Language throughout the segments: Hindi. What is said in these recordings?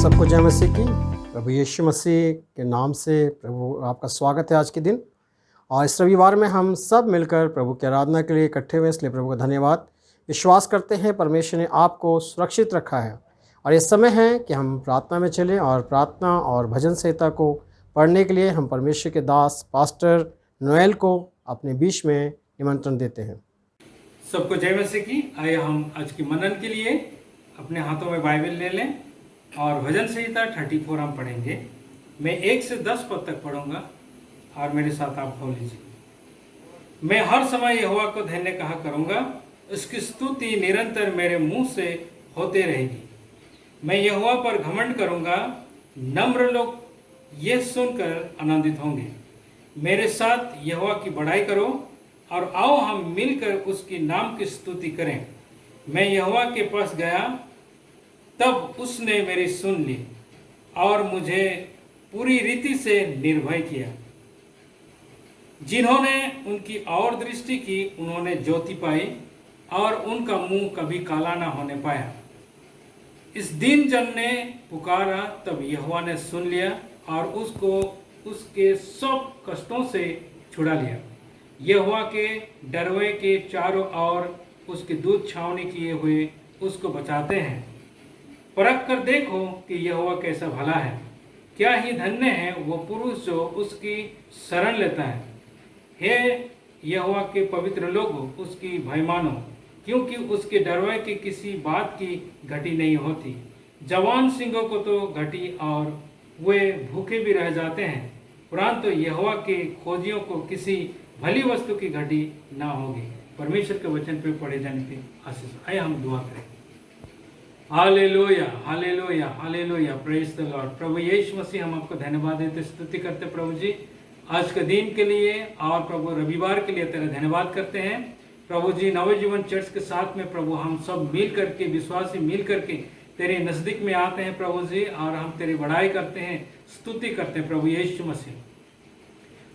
सबको जय मसीह की। प्रभु यीशु मसीह के नाम से प्रभु आपका स्वागत है आज के दिन। और इस रविवार में हम सब मिलकर प्रभु की आराधना के लिए इकट्ठे हुए, इसलिए प्रभु का धन्यवाद। विश्वास करते हैं परमेश्वर ने आपको सुरक्षित रखा है और ये समय है कि हम प्रार्थना में चलें और प्रार्थना और भजन संहिता को पढ़ने के लिए हम परमेश्वर के दास पास्टर नोएल को अपने बीच में निमंत्रण देते हैं। सबको जय मसीह की। आइए हम आज की मनन के लिए अपने हाथों में बाइबल ले लें और भजन संहिता 34 हम पढ़ेंगे। मैं 1 से 10 पद तक पढ़ूंगा और मेरे साथ आप खोल लीजिए। मैं हर समय यहोवा को धन्य कहा करूंगा, उसकी स्तुति निरंतर मेरे मुंह से होते रहेगी। मैं यहोवा पर घमंड करूंगा, नम्र लोग ये सुनकर आनंदित होंगे। मेरे साथ यहोवा की बड़ाई करो और आओ हम मिलकर उसकी नाम की स्तुति करें। मैं यहोवा के पास गया, तब उसने मेरी सुन ली और मुझे पूरी रीति से निर्भय किया। जिन्होंने उनकी और दृष्टि की, उन्होंने ज्योति पाई और उनका मुंह कभी काला ना होने पाया। इस दिन जन ने पुकारा, तब यहोवा ने सुन लिया और उसको उसके सब कष्टों से छुड़ा लिया। यहोवा के डरवे के चारों ओर उसकी दूत छावनी किए हुए उसको बचाते हैं। परख कर देखो कि यहोवा कैसा भला है, क्या ही धन्य है वो पुरुष जो उसकी शरण लेता है। हे यहोवा के पवित्र लोगों, उसकी भय मानो, क्योंकि उसके डरवे की किसी बात की घटी नहीं होती। जवान सिंहों को तो घटी और वे भूखे भी रह जाते हैं, परंतु यहोवा के खोजियों को किसी भली वस्तु की घटी ना होगी। परमेश्वर के वचन पे पढ़े जाने की आशीष। आइए हम दुआ करें। Hallelujah, hallelujah, hallelujah, praise the lord. प्रभु यीशु मसीह, हम आपको धन्यवाद देते, स्तुति करते प्रभु जी आज के दिन के लिए और प्रभु रविवार के लिए तेरा धन्यवाद करते हैं प्रभु जी। नवजीवन चर्च के साथ में प्रभु हम सब मिल करके, विश्वासी मिल करके तेरे नज़दीक में आते हैं प्रभु जी, और हम तेरी बड़ाई करते हैं, स्तुति करते हैं प्रभु यीशु मसीह।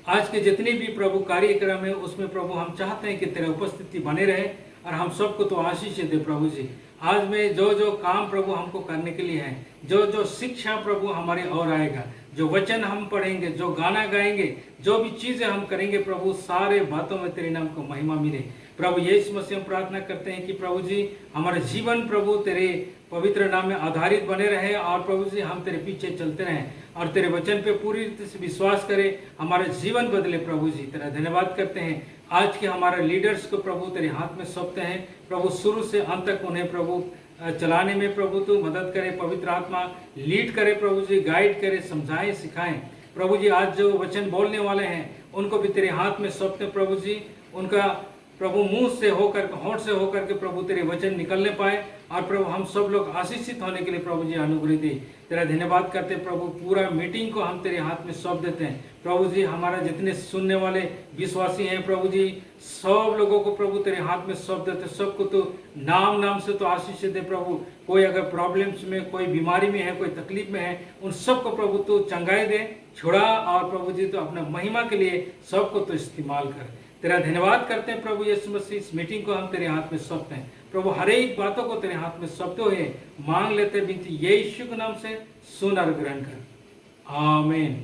आज के जितने भी प्रभु कार्यक्रम है उसमें प्रभु हम चाहते हैं कि तेरा उपस्थिति बने रहे और हम सबको तो आशीष दे प्रभु जी। आज में जो जो काम प्रभु हमको करने के लिए है, जो जो शिक्षा प्रभु हमारे और आएगा, जो वचन हम पढ़ेंगे, जो गाना गाएंगे, जो भी चीज़ें हम करेंगे प्रभु, सारे बातों में तेरे नाम को महिमा मिले प्रभु यीशु मसीह। हम प्रार्थना करते हैं कि प्रभु जी हमारा जीवन प्रभु तेरे पवित्र नाम में आधारित बने रहे और प्रभु जी हम तेरे पीछे चलते रहें और तेरे वचन पे पूरी रीति से विश्वास करें, हमारा जीवन बदले प्रभु जी। तेरा धन्यवाद करते हैं। आज के हमारे लीडर्स को प्रभु तेरे हाथ में सौंपते हैं प्रभु, शुरू से अंत तक उन्हें प्रभु चलाने में प्रभु तू मदद करे, पवित्र आत्मा लीड करे प्रभु जी, गाइड करे, समझाएं, सिखाएं प्रभु जी। आज जो वचन बोलने वाले हैं उनको भी तेरे हाथ में सौंपते प्रभु जी। उनका प्रभु मुंह से होकर, होंठ से होकर के प्रभु तेरे वचन निकलने पाए और प्रभु हम सब लोग आशीषित होने के लिए प्रभु जी अनुग्रह दे। तेरा धन्यवाद करते प्रभु। पूरा मीटिंग को हम तेरे हाथ में सौंप देते हैं प्रभु जी। हमारा जितने सुनने वाले विश्वासी हैं प्रभु जी, सब लोगों को प्रभु तेरे हाथ में सौंप देते। सबको तो नाम नाम से तो आशीष दे प्रभु। कोई अगर प्रॉब्लम्स में, कोई बीमारी में है, कोई तकलीफ में है, उन सबको प्रभु तो चंगाई दे, छुड़ा और प्रभु जी तो अपना महिमा के लिए सबको तो इस्तेमाल कर। तेरा धन्यवाद करते हैं प्रभु यीशु मसीह। इस मीटिंग को हम तेरे हाथ में सौंपते हैं प्रभु। हर एक बातों को तेरे हाथ में सौंपते हुए मांग लेते विनती यीशु के नाम से, सुन और ग्रहण कर, आमीन।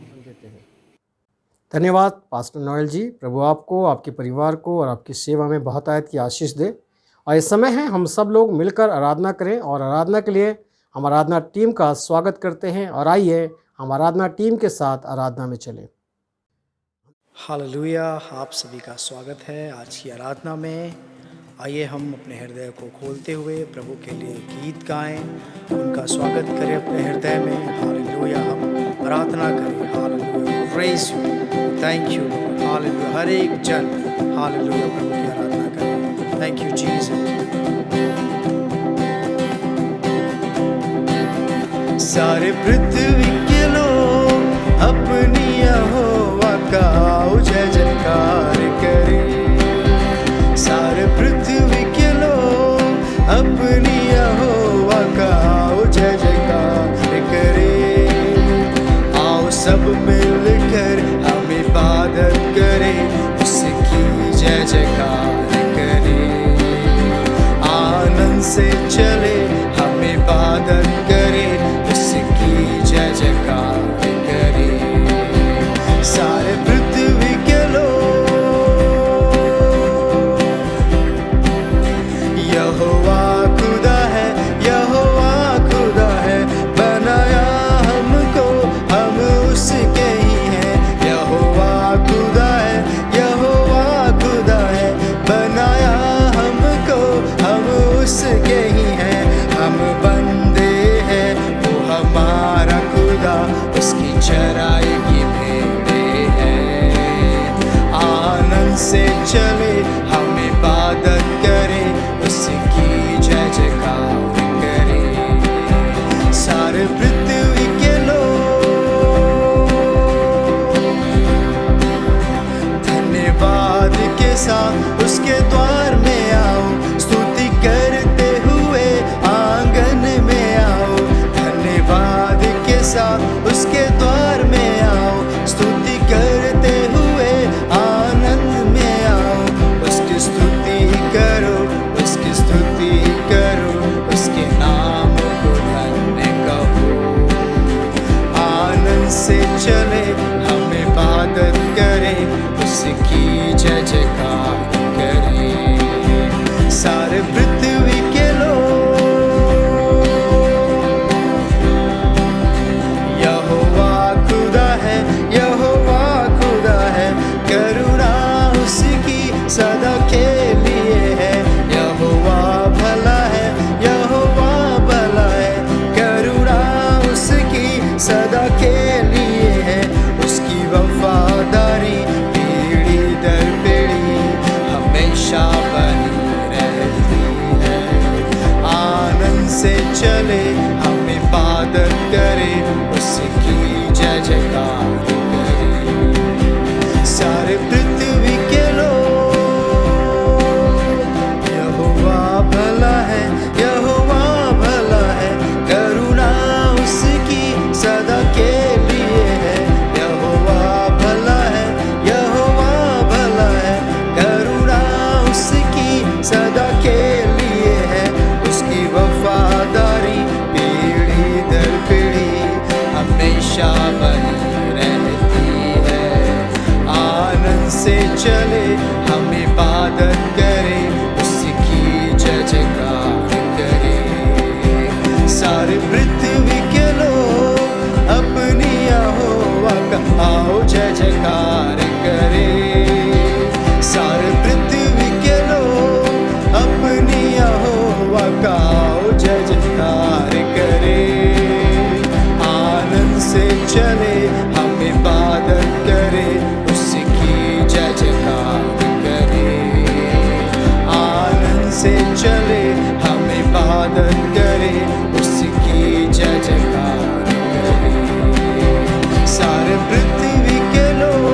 धन्यवाद पास्टर नोएल जी। प्रभु आपको, आपके परिवार को और आपकी सेवा में बहुत आयत की आशीष दे। और इस समय है हम सब लोग मिलकर आराधना करें और आराधना के लिए हम आराधना टीम का स्वागत करते हैं। और आइए हम आराधना टीम के साथ आराधना में चलें। हालेलुया, आप सभी का स्वागत है आज की आराधना में। आइए हम अपने हृदय को खोलते हुए प्रभु के लिए गीत गाएं, उनका स्वागत करें अपने हृदय में। हालेलुया, हम प्रार्थना करें। Hallelujah, praise you, thank you, hallelujah. हर एक जन हालेलुया प्रभु की आराधना करें। Thank you Jesus. सारे पृथ्वी के लोग अपनी यहोवा का जय जयकार करे। सारे पृथ्वी के लोग अपनी यहोवा का जय जयकार करे। आओ सब मिलकर हम इबादत करें, उसकी जय जयकार करें। आनंद से चले हम इबादत करें, उसकी से चले, हम इबादत करें, उसकी जय जयकार करें। सारे पृथ्वी के लोग, यहोवा भला है, यहोवा भला है, करुणा उसकी सदा के लिए है। यहोवा भला है, यहोवा भला है, करुणा उसकी सदा के लिए है। उसकी वफादारी पीढ़ी दर पीढ़ी हमेशा बनी रहती है। आनंद से चले, हम इबादत करें, उसकी जय जयकार करें। सारे पृथ्वी के लोग अपनी यहोवा का आओ जय जयकार करें। सारे पृथ्वी के लोग अपनी यहोवा का आओ जय जयकार करें। आनंद से चले, हम इबादत करें, उसकी जय जयकार करें। आनंद से चले, हम इबादत करें, उसकी जय जयकार करें। सारे पृथ्वी के लोग,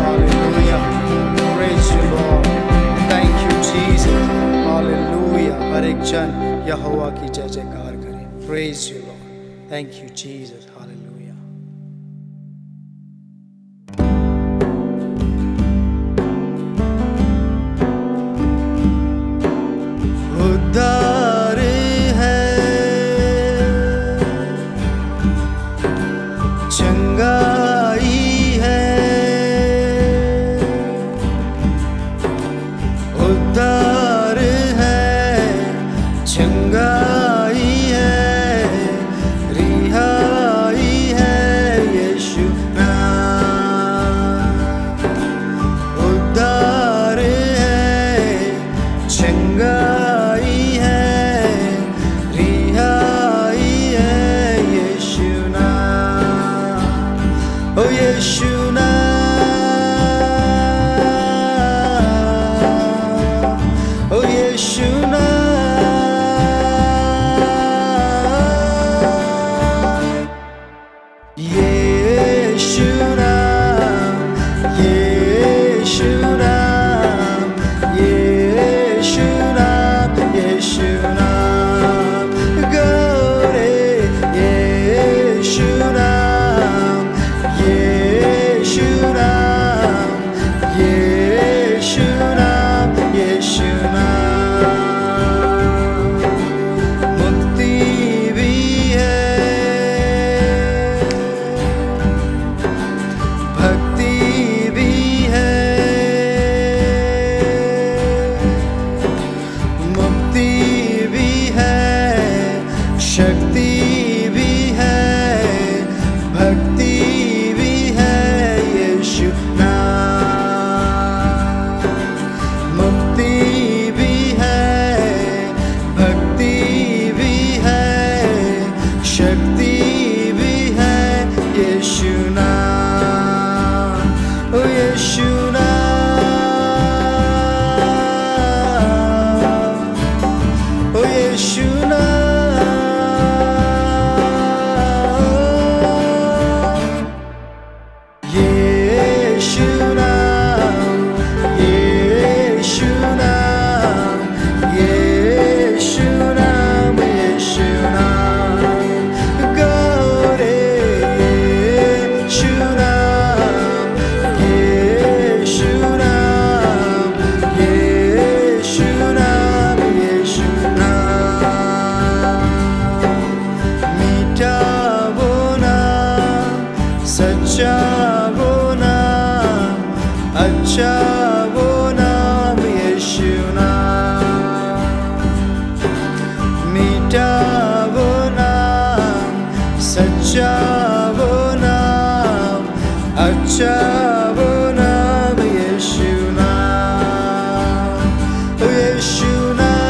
hallelujah, praise you lord, thank you Jesus, hallelujah. हर एक जन यहोवा की जय जयकार करे, praise you lord, thank you Jesus, hallelujah. उद्धार है, चंगाई है, उद्धार है, चंगाई है, रिहाई है यीशु नाम। उद्धार है, चंगाई है, रिहाई है यीशु नाम। ओ यीशु नाम, ओ यीशु नाम, यीशु नाम, यीशु नाम, यीशु नाम, यीशु नाम, गौरे यीशु नाम, यीशु नाम, यीशु नाम, यीशु नाम। मुक्ति भी है, भक्ति भी है, मुक्ति भी है, शक्ति भी है, भक्ति भी है यीशु नाम। मुक्ति भी है, भक्ति भी है, शक्ति भी है यीशु नाम। ओ यीशु नाम, ओ यीशु नाम, यीशु नाम, यीशु नाम, यीशु नाम, यीशु नाम, गौरे यीशु नाम, यीशु नाम, यीशु नाम, यीशु नाम। मीठा वो नाम, सच्चा वो नाम, अच्छा वो नाम यीशु नाम। मीठा वो नाम, सच्चा वो नाम, अच्छा वो नाम यीशु नाम। ओ यीशु नाम,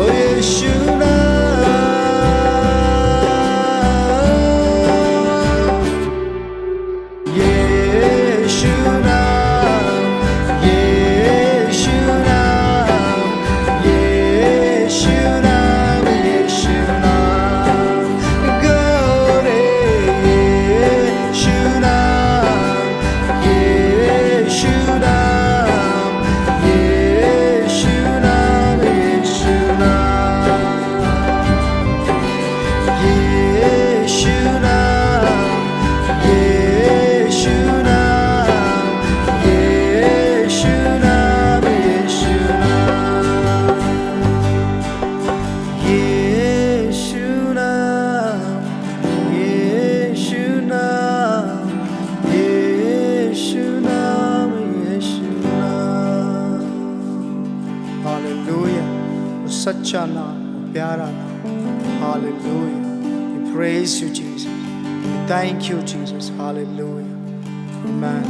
ओ यीशु नाम, यीशु नाम, सच्चा नाम, वो प्यारा नाम। Hallelujah. We praise you Jesus. We thank you Jesus. Hallelujah. Amen.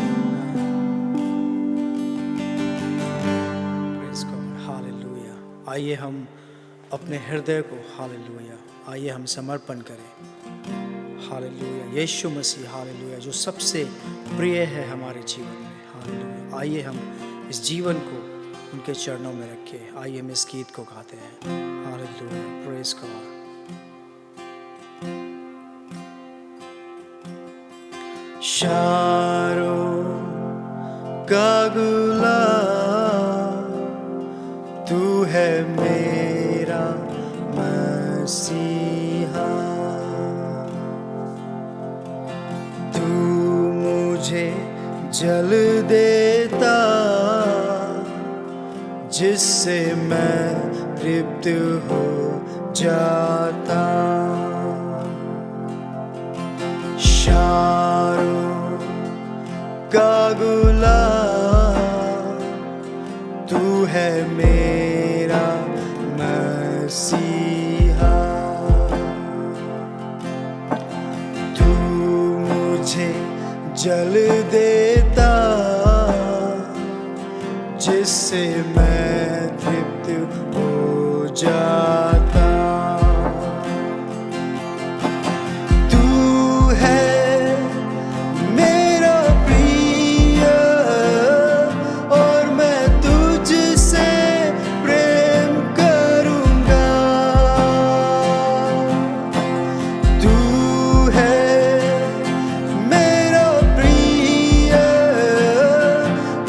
Praise God. Hallelujah. आइए हम अपने हृदय को हालेलुया आइए हम समर्पण करें। हालेलुया। यीशु मसीह हालेलुया जो सबसे प्रिय है हमारे जीवन में। हालेलुया। आइए हम इस जीवन को उनके चरणों में रखें। आइए हम इस गीत को गाते हैं। हालेलुया। Praise God. शारों का गुलाब तू है मेरा मसीहा, तू मुझे जल देता जिससे मैं तृप्त हो जाता। शारों का गुलाब तू है मेरा मसीहा, तू मुझे जल देता जिससे मैं तृप्त हो जाता। तू है मेरा प्रिय और मैं तुझसे प्रेम करूँगा। तू है मेरा प्रिय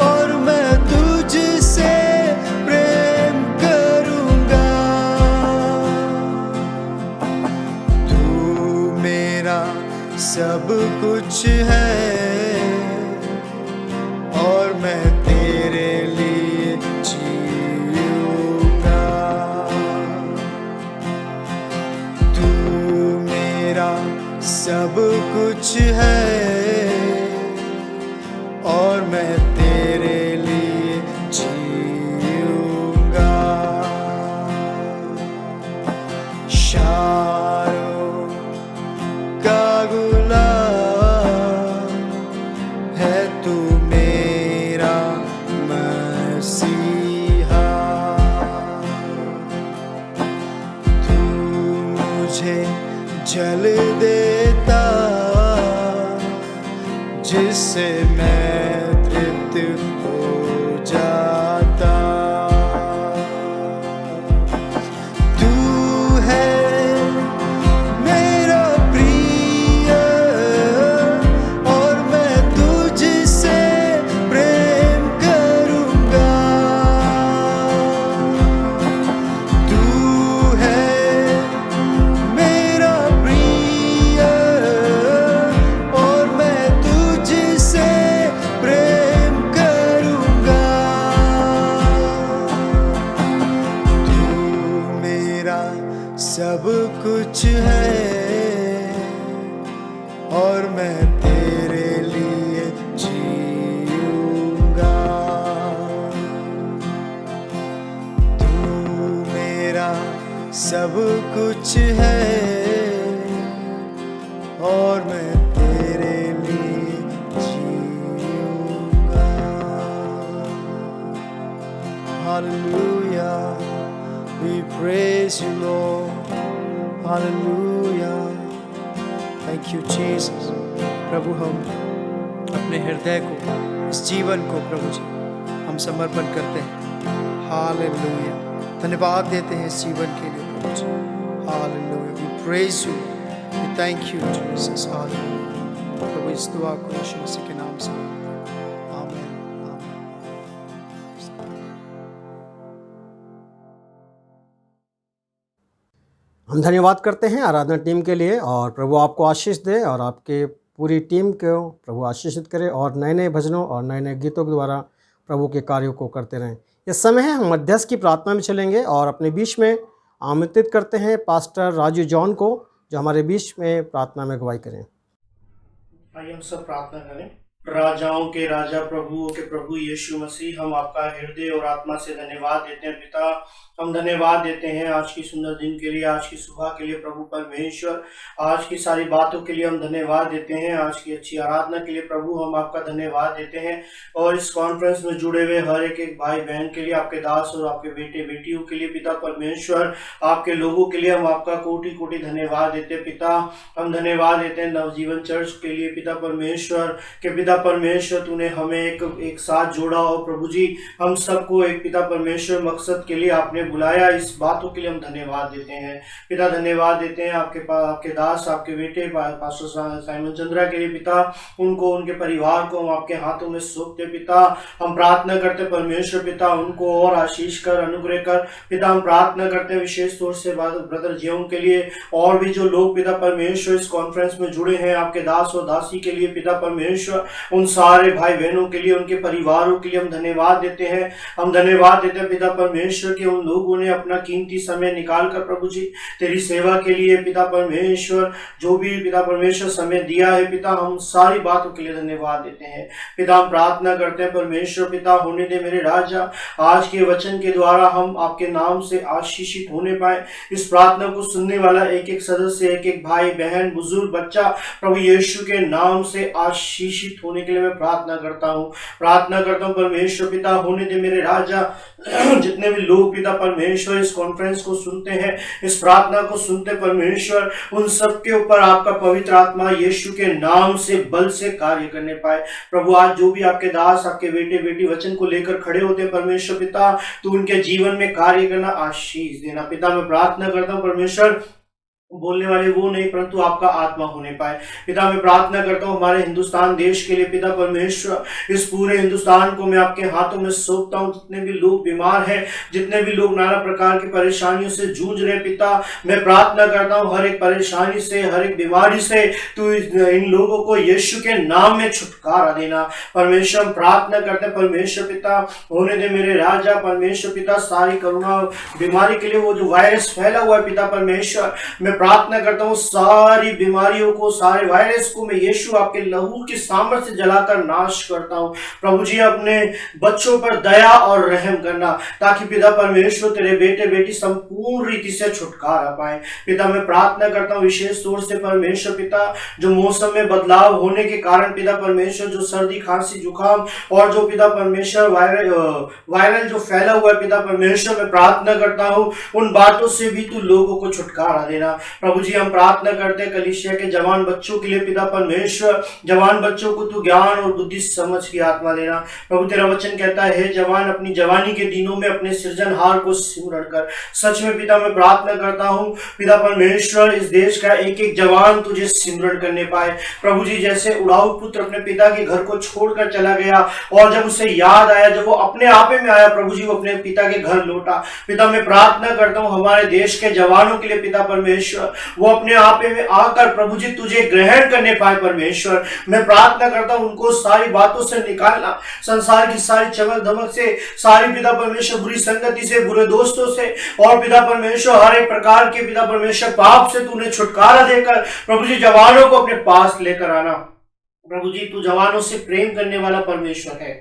और मैं तुझसे प्रेम करूँगा। तू मेरा सब कुछ है और मैं तेरे लिए जीऊँगा। तू मेरा सब कुछ है और मैं तेरे लिए जीऊँगा। शारों का गुलाब है तू मेरा मसीहा, तू मुझे जल देता जिससे मैं तृप्त हो जाता। तू है मेरा प्रिय और मैं तुझसे प्रेम करूँगा। तू है मेरा प्रिय और मैं तुझसे प्रेम करूँगा। तू मेरा सब कुछ है और मैं तेरे लिए जीऊँगा। तू मेरा सब कुछ है और मैं तेरे लिए जीऊँगा। Hallelujah. We praise you, Lord. Hallelujah. Thank you, Jesus. प्रभु हम अपने हृदय को, इस जीवन को प्रभु जी हम समर्पण करते हैं। हालेलुया। धन्यवाद देते हैं इस जीवन के लिए प्रभु जी। Hallelujah. We praise you. We thank you, Jesus. Hallelujah. प्रभु इस दुआ को यीशु मसीह के नाम से मांगते हैं। आमीन। आमीन। हम धन्यवाद करते हैं आराधना टीम के लिए और प्रभु आपको आशीष दे और आपके पूरी टीम को प्रभु आशीषित करे और नए नए भजनों और नए नए गीतों के द्वारा प्रभु के कार्यों को करते रहें। इस समय है हम मध्यस्थ की प्रार्थना में चलेंगे और अपने बीच में आमंत्रित करते हैं पास्टर राजू जॉन को जो हमारे बीच में प्रार्थना में अगुवाई करें। आइए हम सब प्रार्थना करें। राजाओं के राजा प्रभुओं के प्रभु यीशु मसीह, हम आपका हृदय और आत्मा से धन्यवाद देते हैं पिता। हम धन्यवाद देते हैं आज की सुंदर दिन के लिए, आज की सुबह के लिए प्रभु परमेश्वर, आज की सारी बातों के लिए हम धन्यवाद देते हैं, आज की अच्छी आराधना के लिए प्रभु हम आपका धन्यवाद देते हैं। और इस कॉन्फ्रेंस में जुड़े हुए हर एक भाई बहन के लिए, आपके दास और आपके बेटे बेटियों के लिए पिता परमेश्वर, आपके लोगों के लिए हम आपका कोटि कोटि धन्यवाद देते हैं पिता। हम धन्यवाद देते हैं नवजीवन चर्च के लिए पिता परमेश्वर, के पिता परमेश्वर तूने हमें एक साथ जोड़ा और प्रभु जी हम सबको एक पिता परमेश्वर मकसद के लिए आपने बुलाया, इस बातों के लिए हम धन्यवाद देते हैं पिता। धन्यवाद देते हैं आपके दास, आपके बेटे पास्टर साइमन चंद्रा के लिए पिता, उनको उनके परिवार को हम आपके हाथों में सौंपते पिता। हम प्रार्थना करते परमेश्वर पिता उनको और आशीष कर, अनुग्रह कर पिता। हम प्रार्थना करते हैं विशेष तौर से ब्रदर जीवन के लिए, और भी जो लोग पिता परमेश्वर इस कॉन्फ्रेंस में जुड़े हैं, आपके दास और दासी के लिए पिता परमेश्वर, उन सारे भाई बहनों के लिए, उनके परिवारों के लिए हम धन्यवाद देते हैं। हम धन्यवाद देते हैं पिता परमेश्वर के उन लोगों ने अपना कीमती समय निकाल कर प्रभु जी तेरी सेवा के लिए पिता परमेश्वर जो भी पिता परमेश्वर समय दिया है पिता, हम सारी बातों के लिए धन्यवाद देते हैं पिता। हम प्रार्थना करते हैं परमेश्वर पिता, होने दे मेरे राजा, आज के वचन के द्वारा हम आपके नाम से आशीषित होने पाए। इस प्रार्थना को सुनने वाला एक एक सदस्य, एक एक भाई बहन बुजुर्ग बच्चा प्रभु यीशु के नाम से आशीषित होने के लिए मैं प्रार्थना करता हूँ परमेश्वर पिता, होने दे मेरे राजा। जितने भी लोग पिता परमेश्वर इस कॉन्फ्रेंस को सुनते हैं, इस प्रार्थना को सुनते परमेश्वर, उन सब के ऊपर आपका पवित्र आत्मा यीशु के नाम से बल से कार्य करने पाए प्रभु। आज जो भी आपके दास, आपके बेटे बेटी वचन को लेकर खड़े होते हैं परमेश्वर पिता, तो उनके जीवन में कार्य करना, आशीष देना पिता। मैं प्रार्थना करता हूँ परमेश्वर, बोलने वाले वो नहीं परंतु आपका आत्मा होने पाए पिता। मैं प्रार्थना करता हूँ हमारे हिंदुस्तान देश के लिए पिता परमेश्वर, इस पूरे हिंदुस्तान को मैं आपके हाथों में सौंपता हूँ। जितने भी लोग बीमार हैं, जितने भी लोग नाना प्रकार की परेशानियों से जूझ रहे पिता, मैं प्रार्थना करता हूँ हर एक परेशानी से, हर एक बीमारी से तू इन लोगों को यीशु के नाम में छुटकारा देना परमेश्वर। हम प्रार्थना करते हैं परमेश्वर पिता, होने दे मेरे राजा परमेश्वर पिता, सारी कोरोना बीमारी के लिए वो जो वायरस फैला हुआ है पिता परमेश्वर, मैं प्रार्थना करता हूँ सारी बीमारियों को, सारे वायरस को मैं यीशु आपके लहू की सामर्थ्य से जलाकर नाश करता हूँ प्रभु जी। अपने बच्चों पर दया और रहम करना, ताकि पिता परमेश्वर तेरे बेटे बेटी संपूर्ण रीति से छुटकारा पाए पिता। मैं प्रार्थना करता हूँ विशेष तौर से परमेश्वर पिता, जो मौसम में बदलाव होने के कारण पिता परमेश्वर, जो सर्दी खांसी जुकाम और जो पिता परमेश्वर वायरल जो फैला हुआ है पिता परमेश्वर, मैं प्रार्थना करता हूँ उन बातों से भी तू लोगों को छुटकारा देना प्रभु जी। हम प्रार्थना करते हैं कलीसिया के जवान बच्चों के लिए पिता परमेश्वर, जवान बच्चों को तू ज्ञान और बुद्धि समझ की आत्मा देना प्रभु। तेरा वचन कहता है, हे जवान अपनी जवानी के दिनों में अपने सृजनहार को सिमरण कर। सच में पिता मैं प्रार्थना करता हूँ पिता परमेश्वर, इस देश का एक एक जवान तुझे सिमरण करने पाए प्रभु जी। जैसे उड़ाऊ पुत्र अपने पिता के घर को छोड़कर चला गया और जब उसे याद आया, जब वो अपने आपे में आया प्रभु जी, वो अपने पिता के घर लौटा पिता। मैं प्रार्थना करता हूँ हमारे देश के जवानों के लिए पिता परमेश्वर, वो अपने आपे में आकर प्रभु जी तुझे ग्रहण करने पाए परमेश्वर। मैं प्रार्थना करता हूं उनको सारी बातों से निकालना, संसार की सारी चमक धमक से, सारी पिता परमेश्वर बुरी संगति से, बुरे दोस्तों से, और पिता परमेश्वर हर एक प्रकार के पिता परमेश्वर पाप से तूने छुटकारा देकर प्रभु जी जवानों को अपने पास लेकर आना प्रभु जी। तू जवानों से प्रेम करने वाला परमेश्वर है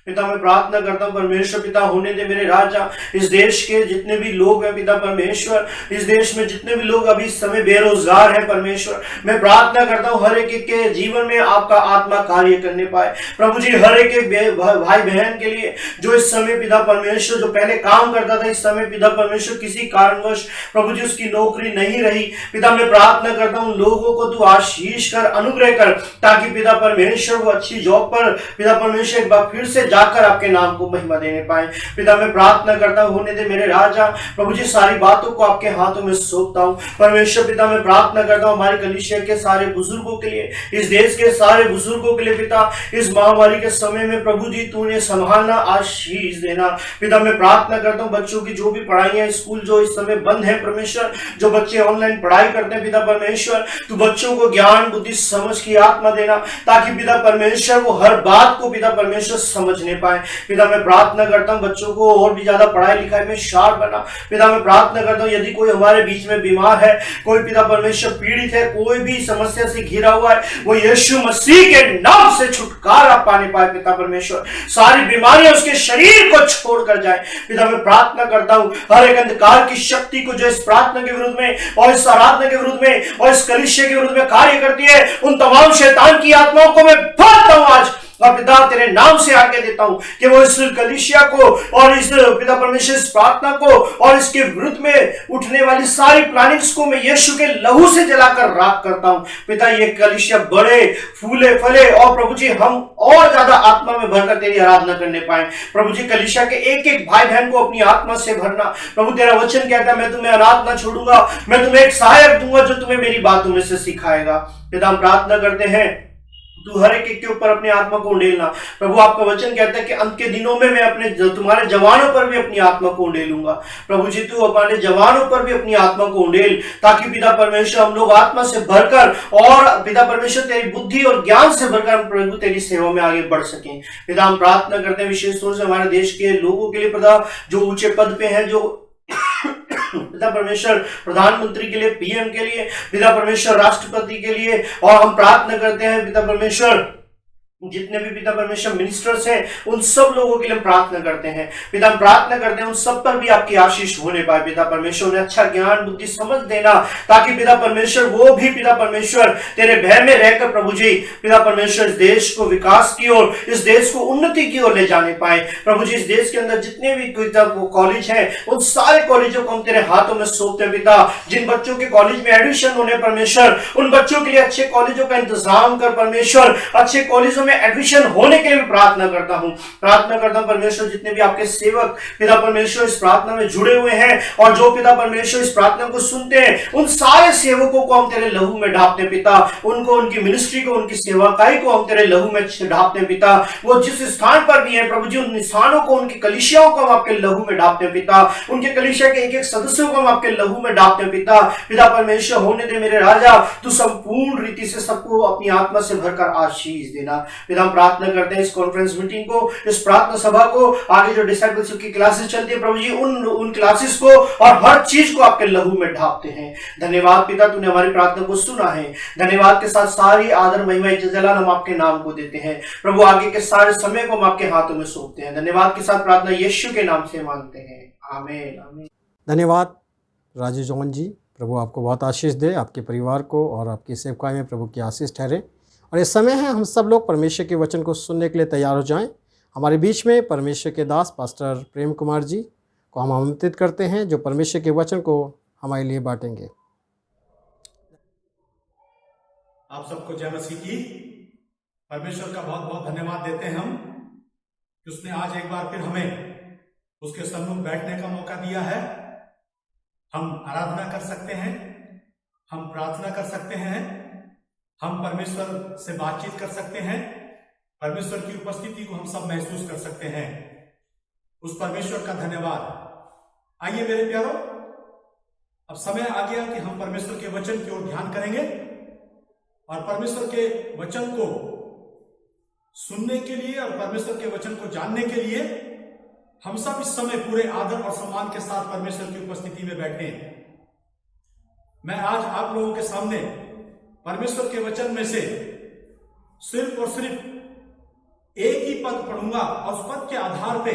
पिता। मैं प्रार्थना करता हूं परमेश्वर पिता, होने दे मेरे राजा, इस देश के जितने भी लोग हैं पिता परमेश्वर, इस देश में जितने भी लोग अभी इस समय बेरोजगार हैं परमेश्वर, मैं प्रार्थना करता हूं हर एक के जीवन में आपका आत्मा कार्य करने पाए प्रभु जी। हर एक भाई बहन के लिए जो इस समय पिता परमेश्वर, जो पहले काम करता था, इस समय पिता परमेश्वर किसी कारणवश प्रभु जी उसकी नौकरी नहीं रही पिता, मैं प्रार्थना करता हूं लोगों को तू आशीष कर, अनुग्रह कर, ताकि पिता परमेश्वर वो अच्छी जॉब पर पिता परमेश्वर एक बार फिर से जाकर आपके नाम को महिमा देने पाए पिता। मैं प्रार्थना करता हूं, होने दे मेरे राजा प्रभु जी, सारी बातों को आपके हाथों में सौंपता हूं परमेश्वर पिता। मैं प्रार्थना करता हूं हमारे कलीसिया के सारे बुजुर्गों के लिए, इस देश के सारे बुजुर्गों के लिए पिता, इस महामारी के समय में प्रभु जी तूने संभालना, आशीष देना पिता। मैं प्रार्थना करता हूं बच्चों की जो भी पढ़ाइयां, स्कूल जो इस समय बंद है परमेश्वर, जो बच्चे ऑनलाइन पढ़ाई करते हैं पिता परमेश्वर, तू बच्चों को ज्ञान बुद्धि समझ की आत्मा देना, ताकि पिता परमेश्वर वो हर बात को पिता परमेश्वर समझ समझने पाए। पिता मैं प्रार्थना करता हूँ बच्चों को और भी ज्यादा पढ़ाई लिखाई में शार्प बना। पिता मैं प्रार्थना करता हूँ यदि कोई हमारे बीच में बीमार है, कोई पिता परमेश्वर पीड़ित है, कोई भी समस्या से घिरा हुआ है, वो यीशु मसीह के नाम से छुटकारा पाने पाए। पिता परमेश्वर सारी बीमारियां उसके शरीर को छोड़कर जाए। पिता मैं प्रार्थना करता हूँ हर एक अंधकार की शक्ति को जो इस प्रार्थना के विरुद्ध में और इस आराधना के विरुद्ध में और इस कलीसिया के विरुद्ध में कार्य करती है, उन तमाम शैतान की आत्माओं को मैं भरता हूं आज। और पिता तेरे नाम से आज्ञा देता हूं कि वो इस कलीसिया को और इस पिता परमेश्वर इस प्रार्थना को और इसके विरुद्ध में उठने वाली सारी प्लानिंग्स को मैं यीशु के लहू से जलाकर राख करता हूं। पिता ये कलीसिया बड़े फूले फले और प्रभु जी हम और ज्यादा आत्मा में भरकर तेरी आराधना करने पाए। प्रभु जी कलीसिया के एक एक भाई बहन को अपनी आत्मा से भरना। प्रभु तेरा वचन कहता है मैं तुम्हें अनाथ ना छोड़ूंगा, मैं तुम्हें एक सहायक दूंगा जो तुम्हें मेरी बातों में से सिखाएगा। पिता हम प्रार्थना करते हैं तू हर एक के ऊपर अपनी आत्मा को उंडेलना। प्रभु आपका वचन कहता है कि अंत के दिनों में मैं अपने तुम्हारे जवानों पर भी अपनी आत्मा को उंडेलूंगा। प्रभु जी तू अपने जवानों पर भी अपनी आत्मा को उंडेल, ताकि पिता परमेश्वर हम लोग आत्मा से भरकर और पिता परमेश्वर तेरी बुद्धि और ज्ञान से भरकर हम प्रभु तेरी सेवा में आगे बढ़ सकें। पिता हम प्रार्थना करते हैं विशेष तौर से हमारे देश के लोगों के लिए, पिता जो ऊंचे पद पे हैं, जो पिता परमेश्वर प्रधानमंत्री के लिए, पीएम के लिए, पिता परमेश्वर राष्ट्रपति के लिए, और हम प्रार्थना करते हैं पिता परमेश्वर जितने भी पिता परमेश्वर मिनिस्टर्स हैं उन सब लोगों के लिए हम प्रार्थना करते हैं। पिता हम प्रार्थना करते हैं उन सब पर भी आपकी आशीष होने पाए। पिता परमेश्वर ने अच्छा ज्ञान बुद्धि समझ देना, ताकि पिता परमेश्वर वो भी पिता परमेश्वर तेरे भय में रहकर प्रभु जी पिता परमेश्वर इस देश को विकास की ओर, इस देश को उन्नति की ओर ले जाने पाए। प्रभु जी इस देश के अंदर जितने भी कॉलेज हैं उन सारे कॉलेजों को हम तेरे हाथों में सौंपते हैं। पिता जिन बच्चों के कॉलेज में एडमिशन होने परमेश्वर उन बच्चों के लिए अच्छे कॉलेजों का इंतजाम कर परमेश्वर, अच्छे कॉलेजों एडमिशन होने के लिए प्रार्थना करता हूं परमेश्वर जितने भी आपके सेवक पिता परमेश्वर इस प्रार्थना में जुड़े हुए हैं और जो पिता परमेश्वर इस प्रार्थना को सुनते हैं उन सारे सेवकों को हम तेरे लहू में ढापते हैं। पिता उनको, उनकी मिनिस्ट्री को, उनकी सेवकाई को हम तेरे लहू में ढापते हैं। पिता वो जिस स्थान पर भी है प्रभु जी उन स्थानों को, उनकी कलीसियाओं को हम आपके लहू में ढापते हैं। पिता उनके कलीसिया के एक एक सदस्यों को हम आपके लहू में ढापते हैं। पिता परमेश्वर होने दे मेरे राजा, तू संपूर्ण रीति से सबको अपनी आत्मा से भरकर आशीष देना। पिता हम प्रार्थना करते हैं इस कॉन्फ्रेंस मीटिंग को, इस प्रार्थना सभा को, आगे जो डिसाइपलशिप की क्लासेस चलती है प्रभु जी उन क्लासेस को और हर चीज को आपके लहू में ढापते हैं। धन्यवाद पिता तूने हमारी प्रार्थना को सुना है। धन्यवाद के साथ सारी आदर महिमा इज्जत जलाल हम आपके नाम को देते हैं। प्रभु आगे के सारे समय को हम आपके हाथों में सौंपते हैं। धन्यवाद के साथ प्रार्थना यीशु के नाम से मांगते हैं, आमीन आमीन। धन्यवाद राजू जॉन जी, प्रभु आपको बहुत आशीष दे, आपके परिवार को और आपकी सेवकाई में प्रभु की आशीष ठहरे। और इस समय है हम सब लोग परमेश्वर के वचन को सुनने के लिए तैयार हो जाएं। हमारे बीच में परमेश्वर के दास पास्टर प्रेम कुमार जी को हम आमंत्रित करते हैं, जो परमेश्वर के वचन को हमारे लिए बांटेंगे। आप सबको जय मसीह की। परमेश्वर का बहुत बहुत धन्यवाद देते हैं हम कि उसने आज एक बार फिर हमें उसके सम्मुख बैठने का मौका दिया है। हम आराधना कर सकते हैं, हम प्रार्थना कर सकते हैं, हम परमेश्वर से बातचीत कर सकते हैं, परमेश्वर की उपस्थिति को हम सब महसूस कर सकते हैं। उस परमेश्वर का धन्यवाद। आइए मेरे प्यारो, अब समय आ गया कि हम परमेश्वर के वचन की ओर ध्यान करेंगे और परमेश्वर के वचन को सुनने के लिए और परमेश्वर के वचन को जानने के लिए हम सब इस समय पूरे आदर और सम्मान के साथ परमेश्वर की उपस्थिति में बैठे। मैं आज आप लोगों के सामने परमेश्वर के वचन में से सिर्फ और सिर्फ एक ही पद पढ़ूंगा और उस पद के आधार पे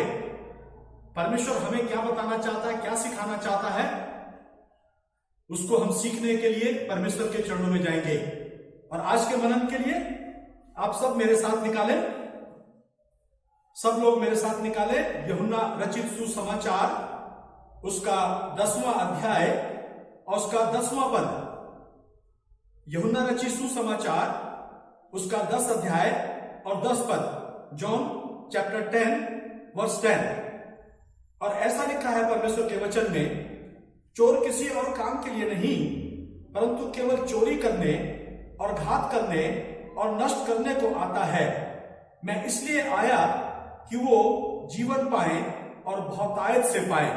परमेश्वर हमें क्या बताना चाहता है, क्या सिखाना चाहता है, उसको हम सीखने के लिए परमेश्वर के चरणों में जाएंगे। और आज के मनन के लिए आप सब मेरे साथ निकालें, सब लोग मेरे साथ निकालें यूहन्ना रचित सुसमाचार उसका 10वां अध्याय और उसका 10वां पद। यूहन्ना रचित सुसमाचार उसका 10 अध्याय और 10 पद, जॉन चैप्टर 10 वर्स 10। और ऐसा लिखा है परमेश्वर के वचन में, चोर किसी और काम के लिए नहीं परंतु केवल चोरी करने और घात करने और नष्ट करने को आता है। मैं इसलिए आया कि वो जीवन पाए और बहुतायत से पाए।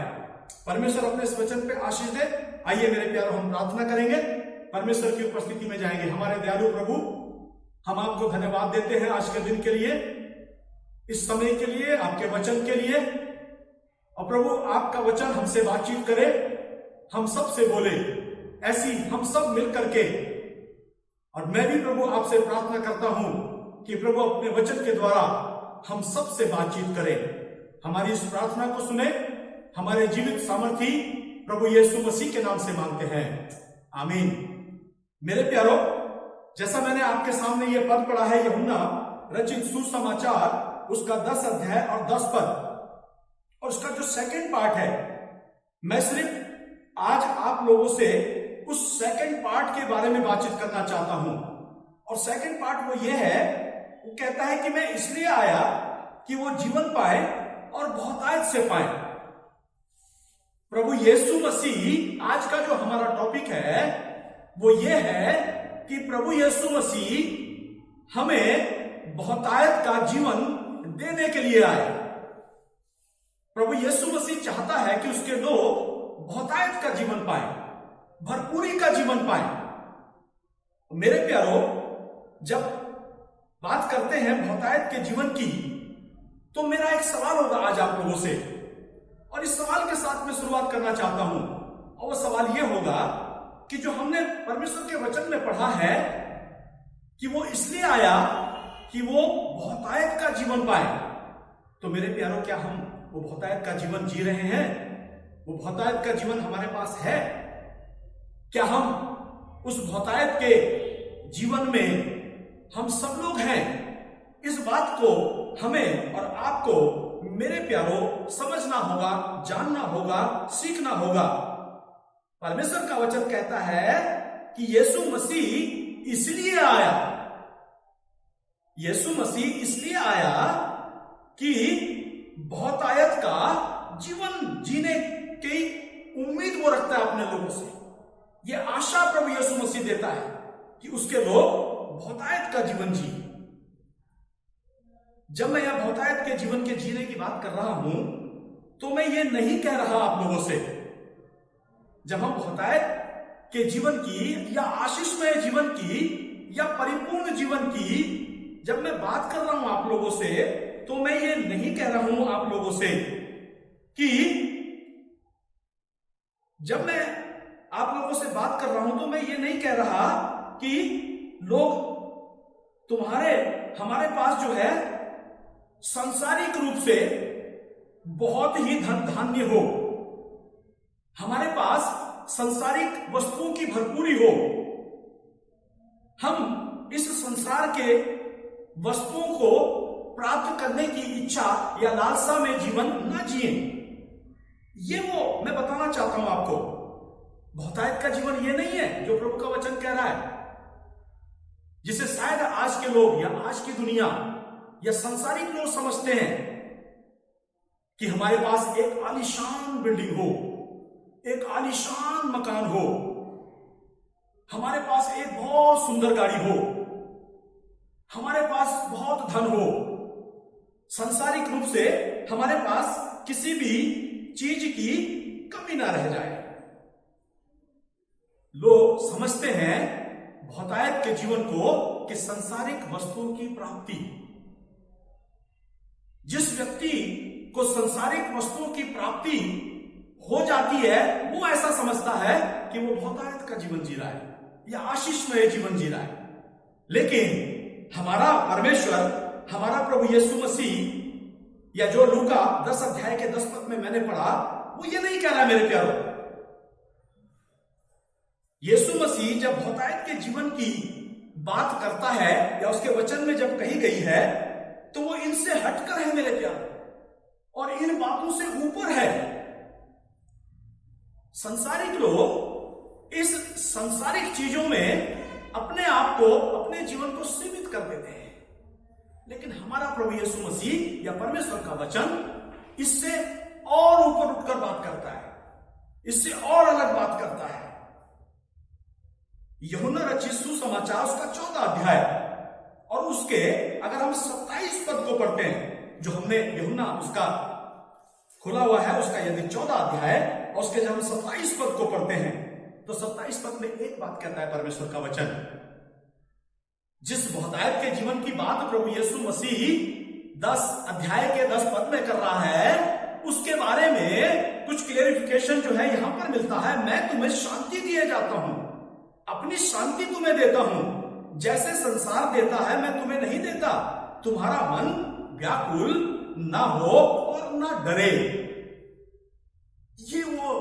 परमेश्वर अपने इस वचन पे आशीष दे। आइए मेरे प्यारो, हम प्रार्थना करेंगे, परमेश्वर की उपस्थिति में जाएंगे। हमारे दयालु प्रभु, हम आपको धन्यवाद देते हैं आज के दिन के लिए। इस समय के लिए, आपके वचन के लिए। और प्रभु आपका वचन हमसे बातचीत करे, हम सब से बोले, ऐसी हम सब मिल करके। और मैं भी प्रभु आपसे प्रार्थना करता हूं कि प्रभु अपने वचन के द्वारा हम सब से बातचीत करें। हमारी इस प्रार्थना को सुने, हमारे जीवित सामर्थी प्रभु यीशु मसीह के नाम से मांगते हैं, आमीन। मेरे प्यारो, जैसा मैंने आपके सामने यह पद पढ़ा है, यूहन्ना रचित सुसमाचार उसका 10 अध्याय और 10 पद, और उसका जो सेकंड पार्ट है, मैं सिर्फ आज आप लोगों से उस सेकंड पार्ट के बारे में बातचीत करना चाहता हूं। और सेकंड पार्ट वो ये है, वो कहता है कि मैं इसलिए आया कि वो जीवन पाए और बहुतायत से पाए। प्रभु यीशु मसीह, आज का जो हमारा टॉपिक है वो ये है कि प्रभु यीशु मसीह हमें बहुतायत का जीवन देने के लिए आए। प्रभु यीशु मसीह चाहता है कि उसके लोग बहुतायत का जीवन पाए, भरपूरी का जीवन पाए। मेरे प्यारो, जब बात करते हैं बहुतायत के जीवन की, तो मेरा एक सवाल होगा आज आप लोगों से, और इस सवाल के साथ मैं शुरुआत करना चाहता हूं। और वो सवाल ये होगा कि जो हमने परमेश्वर के वचन में पढ़ा है कि वो इसलिए आया कि वो बहुतायत का जीवन पाए, तो मेरे प्यारो, क्या हम वो बहुतायत का जीवन जी रहे हैं? वो बहुतायत का जीवन हमारे पास है? क्या हम उस बहुतायत के जीवन में हम सब लोग हैं? इस बात को हमें और आपको, मेरे प्यारो, समझना होगा, जानना होगा, सीखना होगा। परमेश्वर का वचन कहता है कि यीशु मसीह इसलिए आया, यीशु मसीह इसलिए आया कि बहुतायत का जीवन जीने की उम्मीद वो रखता है अपने लोगों से। ये आशा प्रभु यीशु मसीह देता है कि उसके लोग बहुतायत का जीवन जी। जब मैं यह बहुतायत के जीवन के जीने की बात कर रहा हूं, तो मैं ये नहीं कह रहा आप लोगों से, जब हम बहुतायत के जीवन की या आशीषमय जीवन की या परिपूर्ण जीवन की जब मैं बात कर रहा हूं आप लोगों से, तो मैं ये नहीं कह रहा हूं आप लोगों से कि जब मैं आप लोगों से बात कर रहा हूं, तो मैं ये नहीं कह रहा कि लोग हमारे पास जो है सांसारिक रूप से बहुत ही धन धान्य हो, हमारे पास सांसारिक वस्तुओं की भरपूरी हो, हम इस संसार के वस्तुओं को प्राप्त करने की इच्छा या लालसा में जीवन न जिए। ये वो मैं बताना चाहता हूं आपको। बहुतायत का जीवन ये नहीं है जो प्रभु का वचन कह रहा है, जिसे शायद आज के लोग या आज की दुनिया या सांसारिक लोग समझते हैं कि हमारे पास एक आलीशान बिल्डिंग हो, एक आलीशान मकान हो, हमारे पास एक बहुत सुंदर गाड़ी हो, हमारे पास बहुत धन हो, सांसारिक रूप से हमारे पास किसी भी चीज की कमी ना रह जाए। लोग समझते हैं बहुतायत के जीवन को कि सांसारिक वस्तुओं की प्राप्ति। जिस व्यक्ति को सांसारिक वस्तुओं की प्राप्ति हो जाती है, वो ऐसा समझता है कि वो बहुतायत का जीवन जी रहा है या आशीषमय जीवन जी रहा है। लेकिन हमारा परमेश्वर, हमारा प्रभु यीशु मसीह, या जो लूका 10 अध्याय के 10 पद में मैंने पढ़ा, वो ये नहीं कह रहा मेरे प्यारो। यीशु मसीह जब बहुतायत के जीवन की बात करता है या उसके वचन में जब कही गई है, तो वो इनसे हटकर है मेरे प्यारो, और इन बातों से ऊपर है। सांसारिक लोग इस सांसारिक चीजों में अपने आप को, अपने जीवन को सीमित कर देते हैं, लेकिन हमारा प्रभु यीशु मसीह या परमेश्वर का वचन इससे और ऊपर उठकर बात करता है, इससे और अलग बात करता है। यूहन्ना रचित सुसमाचार उसका 14 अध्याय और उसके अगर हम 27 पद को पढ़ते हैं, जो हमने यूहन्ना उसका खुला हुआ है, उसका यदि 14 अध्याय और उसके जब हम 27 पद को पढ़ते हैं, तो 27 पद में एक बात कहता है परमेश्वर का वचन। जिस बहुतायत के जीवन की बात प्रभु यीशु मसीह 10 अध्याय के 10 पद में कर रहा है, उसके बारे में कुछ क्लेरिफिकेशन जो है यहां पर मिलता है। मैं तुम्हें शांति दिए जाता हूं, अपनी शांति तुम्हें देता हूं, जैसे संसार देता है मैं तुम्हें नहीं देता। तुम्हारा मन व्याकुल ना हो और ना डरे। ये वो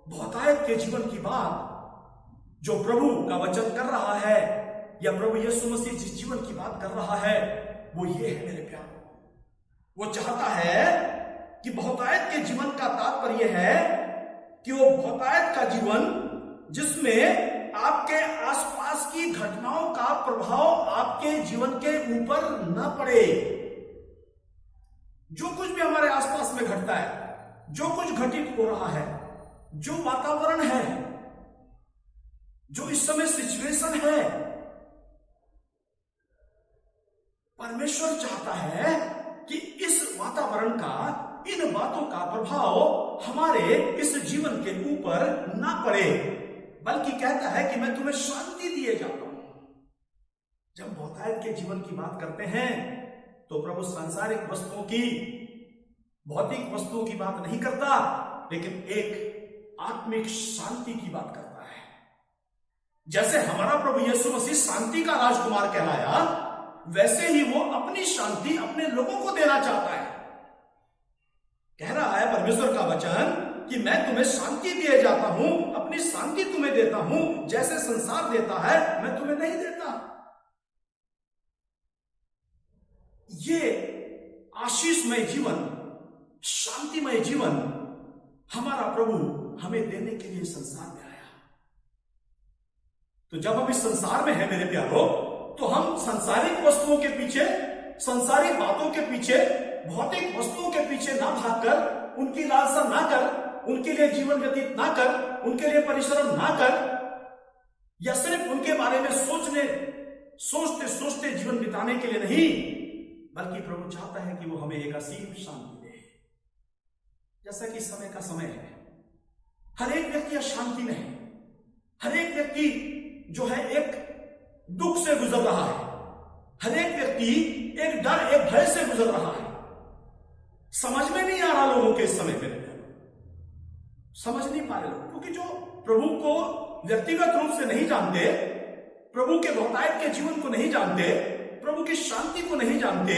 बहुतायत के जीवन की बात जो प्रभु का वचन कर रहा है, या प्रभु यीशु मसीह जिस जीवन की बात कर रहा है वो ये है मेरे प्यार। वो चाहता है कि बहुतायत के जीवन का तात्पर्य है कि वो बहुतायत का जीवन जिसमें आपके आसपास की घटनाओं का प्रभाव आपके जीवन के ऊपर न पड़े। जो कुछ भी हमारे आसपास में घटता है, जो कुछ घटित हो रहा है, जो वातावरण है, जो इस समय सिचुएशन है, परमेश्वर चाहता है कि इस वातावरण का, इन बातों का प्रभाव हमारे इस जीवन के ऊपर ना पड़े, बल्कि कहता है कि मैं तुम्हें शांति दिए जाता हूं। जब बहुतायत के जीवन की बात करते हैं तो प्रभु सांसारिक वस्तुओं की, भौतिक वस्तुओं की बात नहीं करता, लेकिन एक आत्मिक शांति की बात करता है। जैसे हमारा प्रभु यीशु मसीह शांति का राजकुमार कहलाया, वैसे ही वो अपनी शांति अपने लोगों को देना चाहता है। कह रहा है परमेश्वर का वचन कि मैं तुम्हें शांति दिए जाता हूं, अपनी शांति तुम्हें देता हूं, जैसे संसार देता है मैं तुम्हें नहीं देता। ये आशीषमय जीवन, शांतिमय जीवन हमारा प्रभु हमें देने के लिए संसार में आया। तो जब हम इस संसार में हैं मेरे प्यारो, तो हम सांसारिक वस्तुओं के पीछे, सांसारिक बातों के पीछे, भौतिक वस्तुओं के पीछे ना भागकर, उनकी लालसा ना कर, उनके लिए जीवन व्यतीत ना कर, उनके लिए परिश्रम ना कर, या सिर्फ उनके बारे में सोचते सोचते जीवन बिताने के लिए नहीं, बल्कि प्रभु चाहता है कि वो हमें एक असीम शांति दे। जैसा कि समय का समय है, हर एक व्यक्ति अशांति में है, हर एक व्यक्ति जो है एक दुख से गुजर रहा है, हर एक व्यक्ति एक डर, एक भय से गुजर रहा है। समझ में नहीं आ रहा लोगों के इस समय पे, समझ नहीं पा रहे लोग, क्योंकि जो प्रभु को व्यक्तिगत रूप से नहीं जानते, प्रभु के बहुतायत के जीवन को नहीं जानते, प्रभु की शांति को नहीं जानते,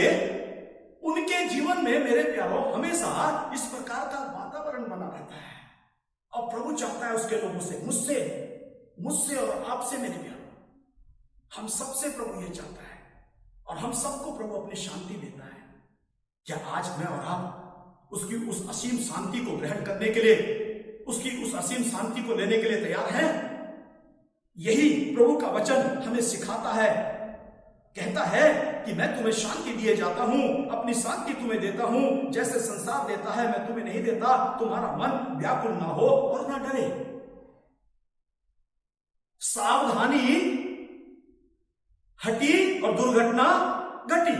उनके जीवन में मेरे प्यारो हमेशा इस प्रकार का वातावरण बना रहता है। और प्रभु चाहता है उसके लोगों से, मुझसे और आपसे मेरे प्यारो, हम सबसे प्रभु ये चाहता है, और हम सबको प्रभु अपनी शांति देता है। क्या आज मैं और आप उसकी उस असीम शांति को ग्रहण करने के लिए, उसकी उस असीम शांति को लेने के लिए तैयार हैं? यही प्रभु का वचन हमें सिखाता है, कहता है कि मैं तुम्हें शांति दिए जाता हूं, अपनी शांति तुम्हें देता हूं, जैसे संसार देता है मैं तुम्हें नहीं देता। तुम्हारा मन व्याकुल ना हो और ना डरे। सावधानी हटी और दुर्घटना घटी,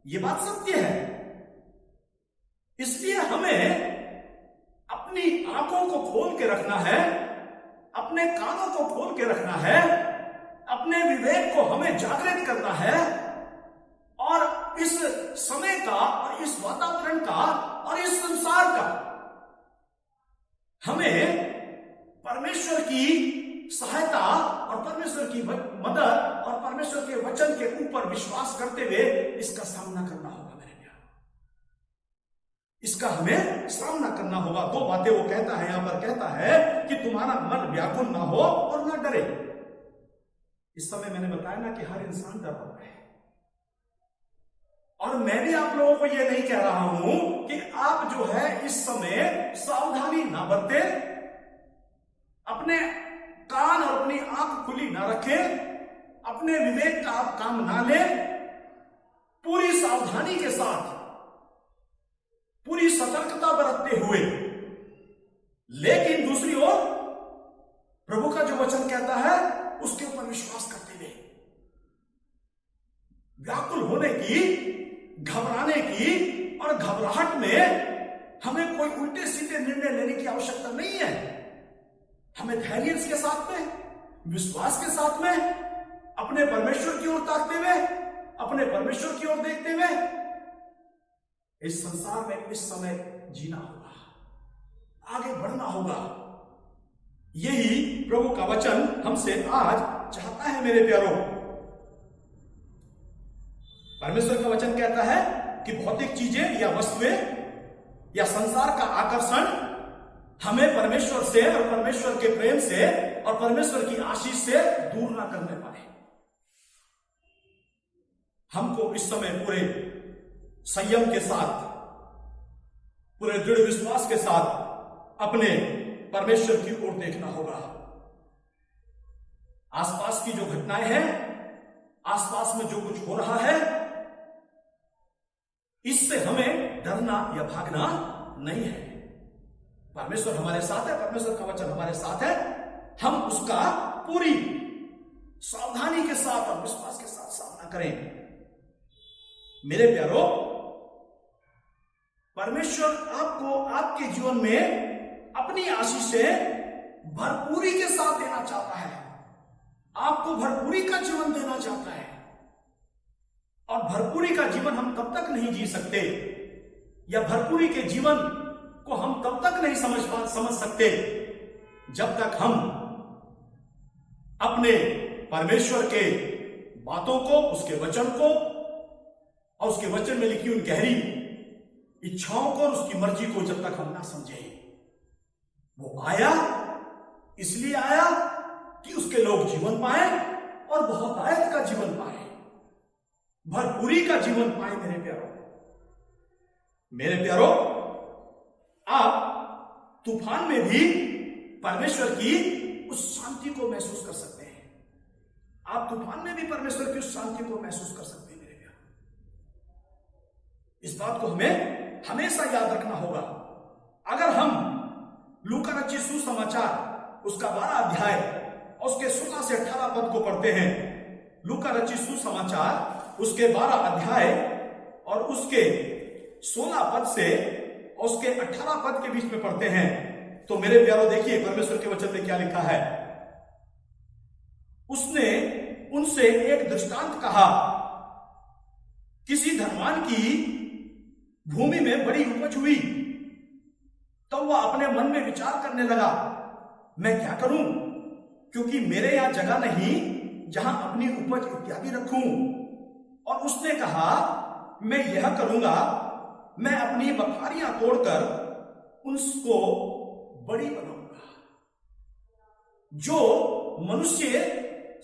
ये बात सत्य है। इसलिए हमें अपनी आंखों को खोल के रखना है, अपने कानों को खोल के रखना है, अपने विवेक को हमें जागृत करना है, और इस समय का और इस वातावरण का और इस संसार का हमें परमेश्वर की सहायता और परमेश्वर की मदद और परमेश्वर के वचन के ऊपर विश्वास करते हुए इसका सामना करना होगा मेरे प्यार। इसका हमें सामना करना होगा। दो बातें वो कहता है, यहां पर कहता है कि तुम्हारा मन व्याकुल ना हो और ना डरे। इस समय मैंने बताया ना कि हर इंसान डर रहा है, और मैं भी आप लोगों को यह नहीं कह रहा हूं कि आप जो है इस समय सावधानी ना बरते, अपने कान और अपनी आंख खुली ना रखें, अपने विवेक का आप काम ना लें। पूरी सावधानी के साथ, पूरी सतर्कता बरतते हुए, लेकिन दूसरी ओर प्रभु का जो वचन कहता है उसके ऊपर विश्वास करते हुए, व्याकुल होने की, घबराने की और घबराहट में हमें कोई उल्टे सीधे निर्णय लेने की आवश्यकता नहीं है। हमें धैर्य के साथ में, विश्वास के साथ में, अपने परमेश्वर की ओर ताकते हुए, अपने परमेश्वर की ओर देखते हुए इस संसार में इस समय जीना होगा, आगे बढ़ना होगा। यही प्रभु का वचन हमसे आज चाहता है मेरे प्यारों। परमेश्वर का वचन कहता है कि भौतिक चीजें या वस्तुएं या संसार का आकर्षण हमें परमेश्वर से और परमेश्वर के प्रेम से और परमेश्वर की आशीष से दूर ना करने पाए। हमको इस समय पूरे संयम के साथ, पूरे दृढ़ विश्वास के साथ अपने परमेश्वर की ओर देखना होगा। आसपास की जो घटनाएं हैं, आसपास में जो कुछ हो रहा है, इससे हमें डरना या भागना नहीं है। परमेश्वर हमारे साथ है, परमेश्वर का वचन हमारे साथ है। हम उसका पूरी सावधानी के साथ और विश्वास के साथ सामना करें। मेरे प्यारो, परमेश्वर आपको आपके जीवन में अपनी आशीष से भरपूरी के साथ देना चाहता है। आपको भरपूरी का जीवन देना चाहता है। और भरपूरी का जीवन हम तब तक नहीं जी सकते, या भरपूरी के जीवन को हम तब तक नहीं समझ सकते जब तक हम अपने परमेश्वर के बातों को, उसके वचन को और उसके वचन में लिखी उन गहरी इच्छाओं को और उसकी मर्जी को जब तक हम ना समझे। वो आया, इसलिए आया कि उसके लोग जीवन पाए और बहुतायत का जीवन पाए, भरपूरी का जीवन पाए। मेरे प्यारो, आप तूफान में भी परमेश्वर की उस शांति को महसूस कर सकते हैं। आप तूफान में भी परमेश्वर की उस शांति को महसूस कर सकते हैं मेरे प्यारो। इस बात को हमें हमेशा याद रखना होगा। अगर हम लूका रचित सुसमाचार उसका 12 अध्याय और उसके 16 से 18 पद को पढ़ते हैं, लूका रचित सुसमाचार उसके 12 अध्याय और उसके 16 पद से और उसके 18 पद के बीच में पढ़ते हैं, तो मेरे प्यारो देखिए परमेश्वर के वचन में क्या लिखा है। उसने उनसे एक दृष्टांत कहा, किसी धनवान की भूमि में बड़ी उपज हुई। तब वह अपने मन में विचार करने लगा, मैं क्या करूं, क्योंकि मेरे यहां जगह नहीं जहां अपनी उपज इत्यादि रखूं। और उसने कहा, मैं यह करूंगा, मैं अपनी बखारियां तोड़कर उसको बड़ी बनाऊंगा। जो मनुष्य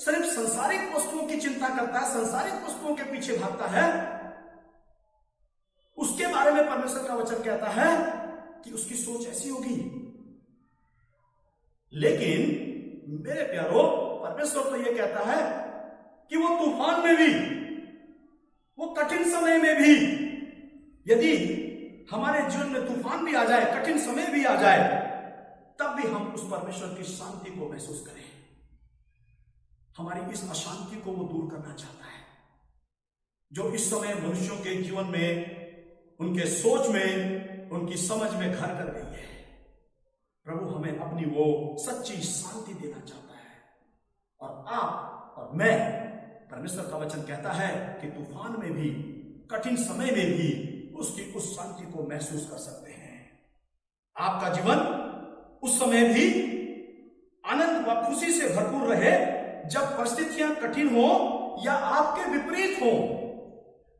सिर्फ संसारिक वस्तुओं की चिंता करता है, संसारिक वस्तुओं के पीछे भागता है, उसके बारे में परमेश्वर का वचन कहता है कि उसकी सोच ऐसी होगी। लेकिन मेरे प्यारो, परमेश्वर तो यह कहता है कि वो तूफान में भी, वो कठिन समय में भी, यदि हमारे जीवन में तूफान भी आ जाए, कठिन समय भी आ जाए, तब भी हम उस परमेश्वर की शांति को महसूस करें। हमारी इस अशांति को वो दूर करना चाहता है, जो इस समय मनुष्यों के जीवन में, उनके सोच में, उनकी समझ में घर कर गई है। प्रभु हमें अपनी वो सच्ची शांति देना चाहता है। और आप और मैं, परमेश्वर का वचन कहता है कि तूफान में भी, कठिन समय में भी उसकी उस शांति को महसूस कर सकते हैं। आपका जीवन उस समय भी आनंद व खुशी से भरपूर रहे जब परिस्थितियां कठिन हो या आपके विपरीत हो।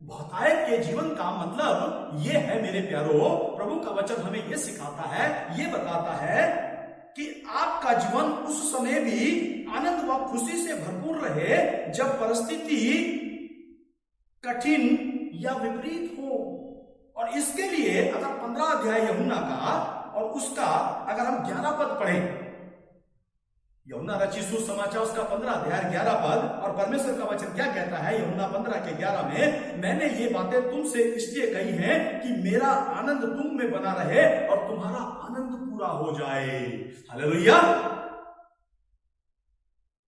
बहुतायत के जीवन का मतलब यह है मेरे प्यारो, प्रभु का वचन हमें यह सिखाता है, यह बताता है कि आपका जीवन उस समय भी आनंद व खुशी से भरपूर रहे जब परिस्थिति कठिन या विपरीत हो। और इसके लिए अगर 15 अध्याय यूहन्ना का और उसका अगर हम 11 पद पढ़ें, यूहन्ना रचित सुसमाचार उसका 15 अध्याय 11 पद, और परमेश्वर का वचन क्या कहता है यूहन्ना 15 के 11 में, मैंने ये बातें तुमसे इसलिए कही हैं कि मेरा आनंद तुम में बना रहे और तुम्हारा आनंद पूरा हो जाए। हालेलुया।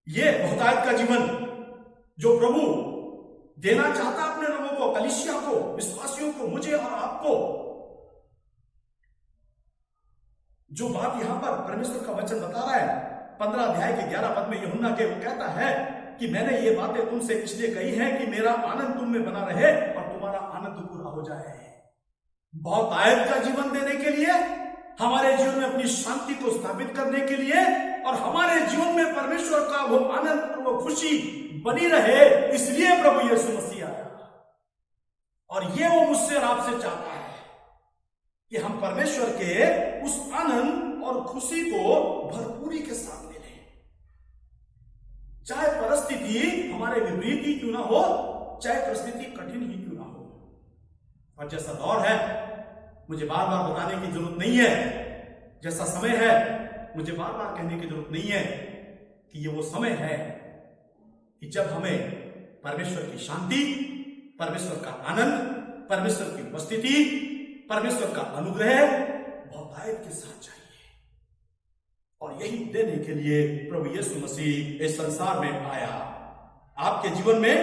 ये बहुतायत का जीवन जो प्रभु देना चाहता अपने लोगों को, कलीसिया को, विश्वासियों को, मुझे और आपको, जो बात यहां पर परमेश्वर का वचन बता रहा है 15 अध्याय के 11 पद में यूहन्ना के वो कहता है कि मैंने ये बातें तुमसे इसलिए कही हैं कि मेरा आनंद तुम में बना रहे और तुम्हारा आनंद पूरा हो जाए। बहुतायत का जीवन देने के लिए, हमारे जीवन में अपनी शांति को स्थापित करने के लिए, और हमारे जीवन में परमेश्वर का वो आनंद और वो खुशी बनी रहे, इसलिए प्रभु यीशु मसीह आया। और ये वो मुझसे और आपसे चाहता है कि हम परमेश्वर के उस आनंद और खुशी को भरपूरी के साथ ले लें, चाहे परिस्थिति हमारे विपरीत ही क्यों ना हो, चाहे परिस्थिति कठिन ही क्यों ना हो। और जैसा दौर है, मुझे बार बार बताने की जरूरत नहीं है, जैसा समय है मुझे बार बार कहने की जरूरत नहीं है कि ये वो समय है कि जब हमें परमेश्वर की शांति, परमेश्वर का आनंद, परमेश्वर की उपस्थिति, परमेश्वर का अनुग्रह बहुतायत के साथ चाहिए। और यही देने के लिए प्रभु यीशु मसीह इस संसार में आया। आपके जीवन में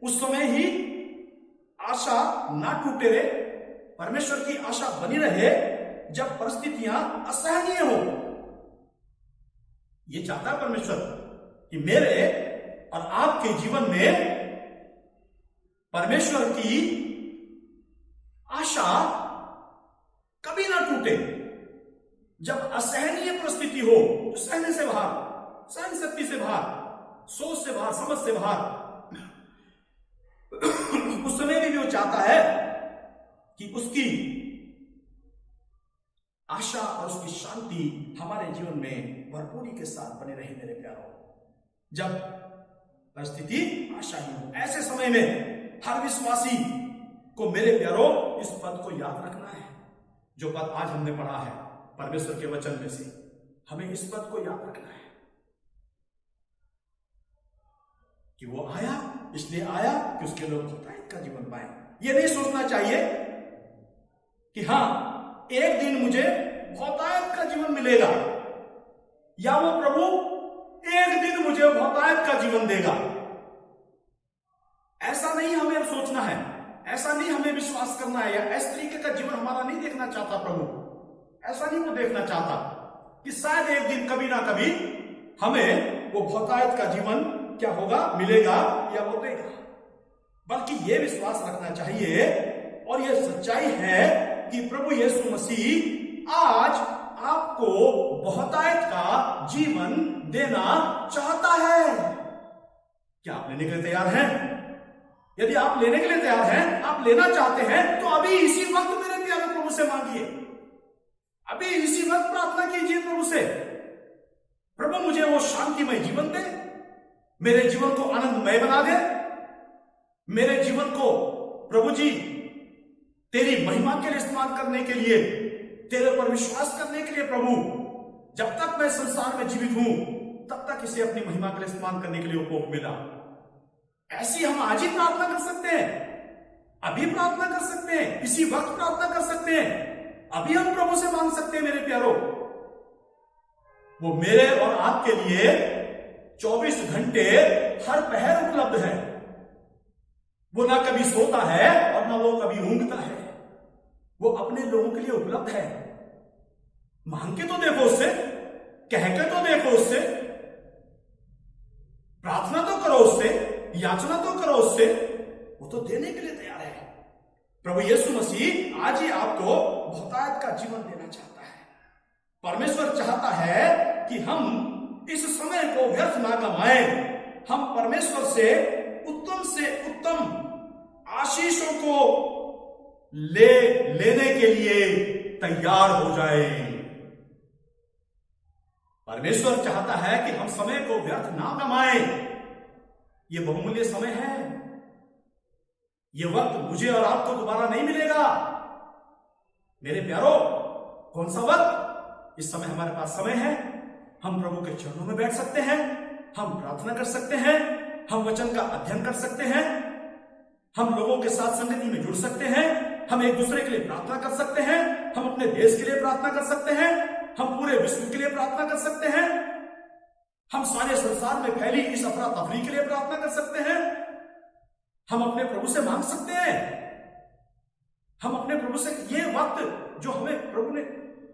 उस समय ही आशा ना टूटे रहे, परमेश्वर की आशा बनी रहे जब परिस्थितियां असहनीय हो। ये चाहता है परमेश्वर कि मेरे और आपके जीवन में परमेश्वर की आशा कभी ना टूटे। जब असहनीय परिस्थिति हो, सहने से बाहर, सहन शक्ति से बाहर, सोच से बाहर, समझ से बाहर, उस समय भी वो चाहता है कि उसकी आशा और उसकी शांति हमारे जीवन में भरपूरी के साथ बने रहे। मेरे प्यारों, जब परिस्थिति आशाहीन हो, ऐसे समय में हर विश्वासी को मेरे प्यारों इस पद को याद रखना है, जो पद आज हमने पढ़ा है परमेश्वर के वचन में से। हमें इस पद को याद रखना है कि वो आया, इसलिए आया कि उसके लोग बहुतायत का जीवन पाए। ये नहीं सोचना चाहिए कि हां एक दिन मुझे बहुतायत का जीवन मिलेगा, या वो प्रभु एक दिन मुझे बहुतायत का जीवन देगा। ऐसा नहीं हमें सोचना है, ऐसा नहीं हमें विश्वास करना है, या इस तरीके का जीवन हमारा नहीं देखना चाहता प्रभु। ऐसा नहीं वो देखना चाहता कि शायद एक दिन कभी ना कभी हमें वो बहुतायत का जीवन क्या होगा, मिलेगा या वो देगा। बल्कि ये विश्वास रखना चाहिए, और ये सच्चाई है कि प्रभु यीशु मसीह आज आपको बहुतायत का जीवन देना चाहता है। क्या आप लेने के लिए तैयार हैं? यदि आप लेने के लिए तैयार हैं, आप लेना चाहते हैं, तो अभी इसी वक्त मेरे प्यारे प्रभु से मांगिए, अभी इसी वक्त प्रार्थना कीजिए प्रभु से, प्रभु मुझे वो शांतिमय जीवन दे, मेरे जीवन को आनंदमय बना दे, मेरे जीवन को प्रभु जी तेरी महिमा के लिए इस्तेमाल करने के लिए, तेरे पर विश्वास करने के लिए प्रभु, जब तक मैं संसार में जीवित हूं तब तक इसे अपनी महिमा के लिए इस्तेमाल करने के लिए उपयोग मिला। ऐसी हम आज ही प्रार्थना कर सकते हैं, अभी प्रार्थना कर सकते हैं, इसी वक्त प्रार्थना कर सकते हैं, अभी हम प्रभु से मांग सकते हैं। मेरे प्यारो, वो मेरे और आपके लिए 24 घंटे हर पहर उपलब्ध है। वो ना कभी सोता है और ना वो कभी ऊंघता है, वो अपने लोगों के लिए उपलब्ध है। मांग के तो देखो उससे, कह के तो देखो उससे, प्रार्थना तो करो उससे, याचना तो करो उससे, वो तो देने के लिए तैयार है। प्रभु यीशु मसीह आज ही आपको बहुतायत का जीवन देना चाहता है। परमेश्वर चाहता है कि हम इस समय को व्यर्थ ना गंवाएं, हम परमेश्वर से उत्तम आशीषों को लेने के लिए तैयार हो जाएं। परमेश्वर चाहता है कि हम समय को व्यर्थ ना गंवाएं। यह बहुमूल्य समय है, यह वक्त मुझे और आपको दोबारा नहीं मिलेगा। मेरे प्यारो, कौन सा वक्त? इस समय हमारे पास समय है, हम प्रभु के चरणों में बैठ सकते हैं, हम प्रार्थना कर सकते हैं, हम वचन का अध्ययन कर सकते हैं, हम लोगों के साथ संगति में जुड़ सकते हैं, हम एक दूसरे के लिए प्रार्थना कर सकते हैं, हम अपने देश के लिए प्रार्थना कर सकते हैं, हम पूरे विश्व के लिए प्रार्थना कर सकते हैं, हम सारे संसार में फैली इस अफरा तफरी के लिए प्रार्थना कर सकते हैं, हम अपने प्रभु से मांग सकते हैं, हम अपने प्रभु से ये वक्त जो हमें प्रभु ने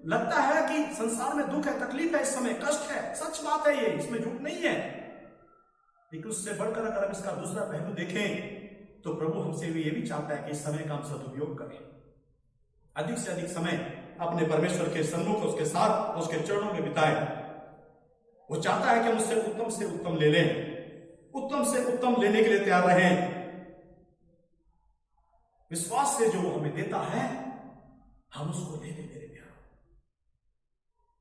लगता है कि संसार में दुख है, तकलीफ है, इस समय कष्ट है, सच बात है, ये इसमें झूठ नहीं है, लेकिन उससे बढ़कर अगर हम इसका दूसरा पहलू देखें तो प्रभु हमसे भी ये भी चाहता है कि इस समय का हम सदुपयोग करें। अधिक से अधिक समय अपने परमेश्वर के सन्मुख, उसके साथ, उसके चरणों में बिताएं। वो चाहता है कि हम उससे उत्तम ले लें, उत्तम से उत्तम लेने के लिए तैयार रहें। विश्वास से जो वो हमें देता है हम उसको दे दें मेरे प्यारों।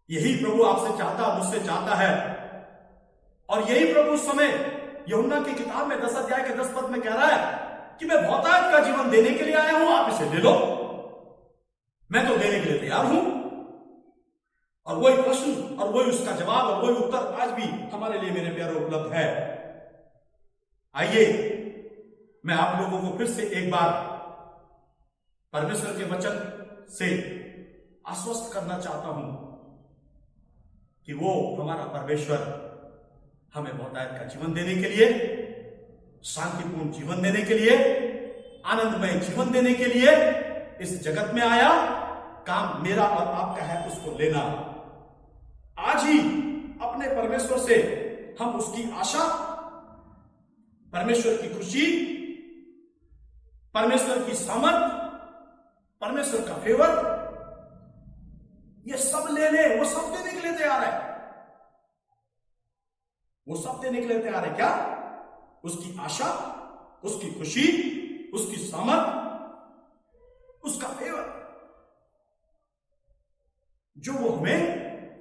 यही प्रभु आपसे चाहता, मुझसे चाहता है। और यही प्रभु उस समय यूहन्ना की किताब में 10 अध्याय के 10 पद में कह रहा है कि मैं बहुतायत का जीवन देने के लिए आया हूं, आप इसे ले लो, मैं तो देने के लिए तैयार हूं। और वही प्रश्न और वही उसका जवाब और वही उत्तर आज भी हमारे लिए मेरे प्यारे उपलब्ध है। आइए मैं आप लोगों को फिर से एक बार परमेश्वर के वचन से आश्वस्त करना चाहता हूं कि वो हमारा परमेश्वर हमें बहुतायत का जीवन देने के लिए, शांतिपूर्ण जीवन देने के लिए, आनंदमय जीवन देने के लिए इस जगत में आया। काम मेरा और आपका है उसको लेना। आज ही अपने परमेश्वर से हम उसकी आशा, परमेश्वर की खुशी, परमेश्वर की सामर्थ, परमेश्वर का फेवर, ये सब ले ले। वो सब देने के लिए तैयार है, वो सब देने के लिए तैयार है। क्या? उसकी आशा, उसकी खुशी, उसकी सामर्थ, उसका फेवर, जो वो हमें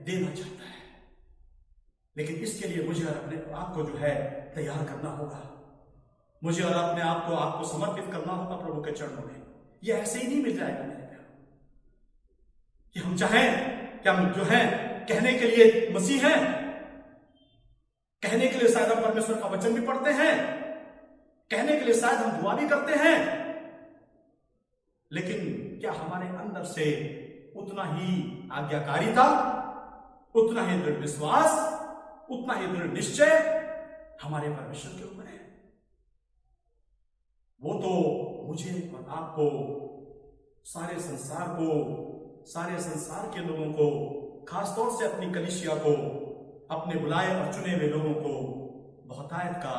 देना चाहता है। लेकिन इसके लिए मुझे और अपने आप को जो है तैयार करना होगा। मुझे और अपने आप को आपको समर्पित करना होगा प्रभु के चरणों में। यह ऐसे ही नहीं मिल जाएगा मेरे प्यार कि हम चाहें कि हम जो है कहने के लिए मसीह हैं, कहने के लिए शायद हम परमेश्वर का वचन भी पढ़ते हैं, कहने के लिए शायद हम दुआ भी करते हैं, लेकिन क्या हमारे अंदर से उतना ही आज्ञाकारिता, उतना ही दृढ़ विश्वास, उतना ही दृढ़ निश्चय हमारे परमेश्वर के ऊपर है? वो तो मुझे और आपको, सारे संसार के लोगों को, खासतौर से अपनी कलीसिया को, अपने बुलाए और चुने हुए लोगों को बहुतायत का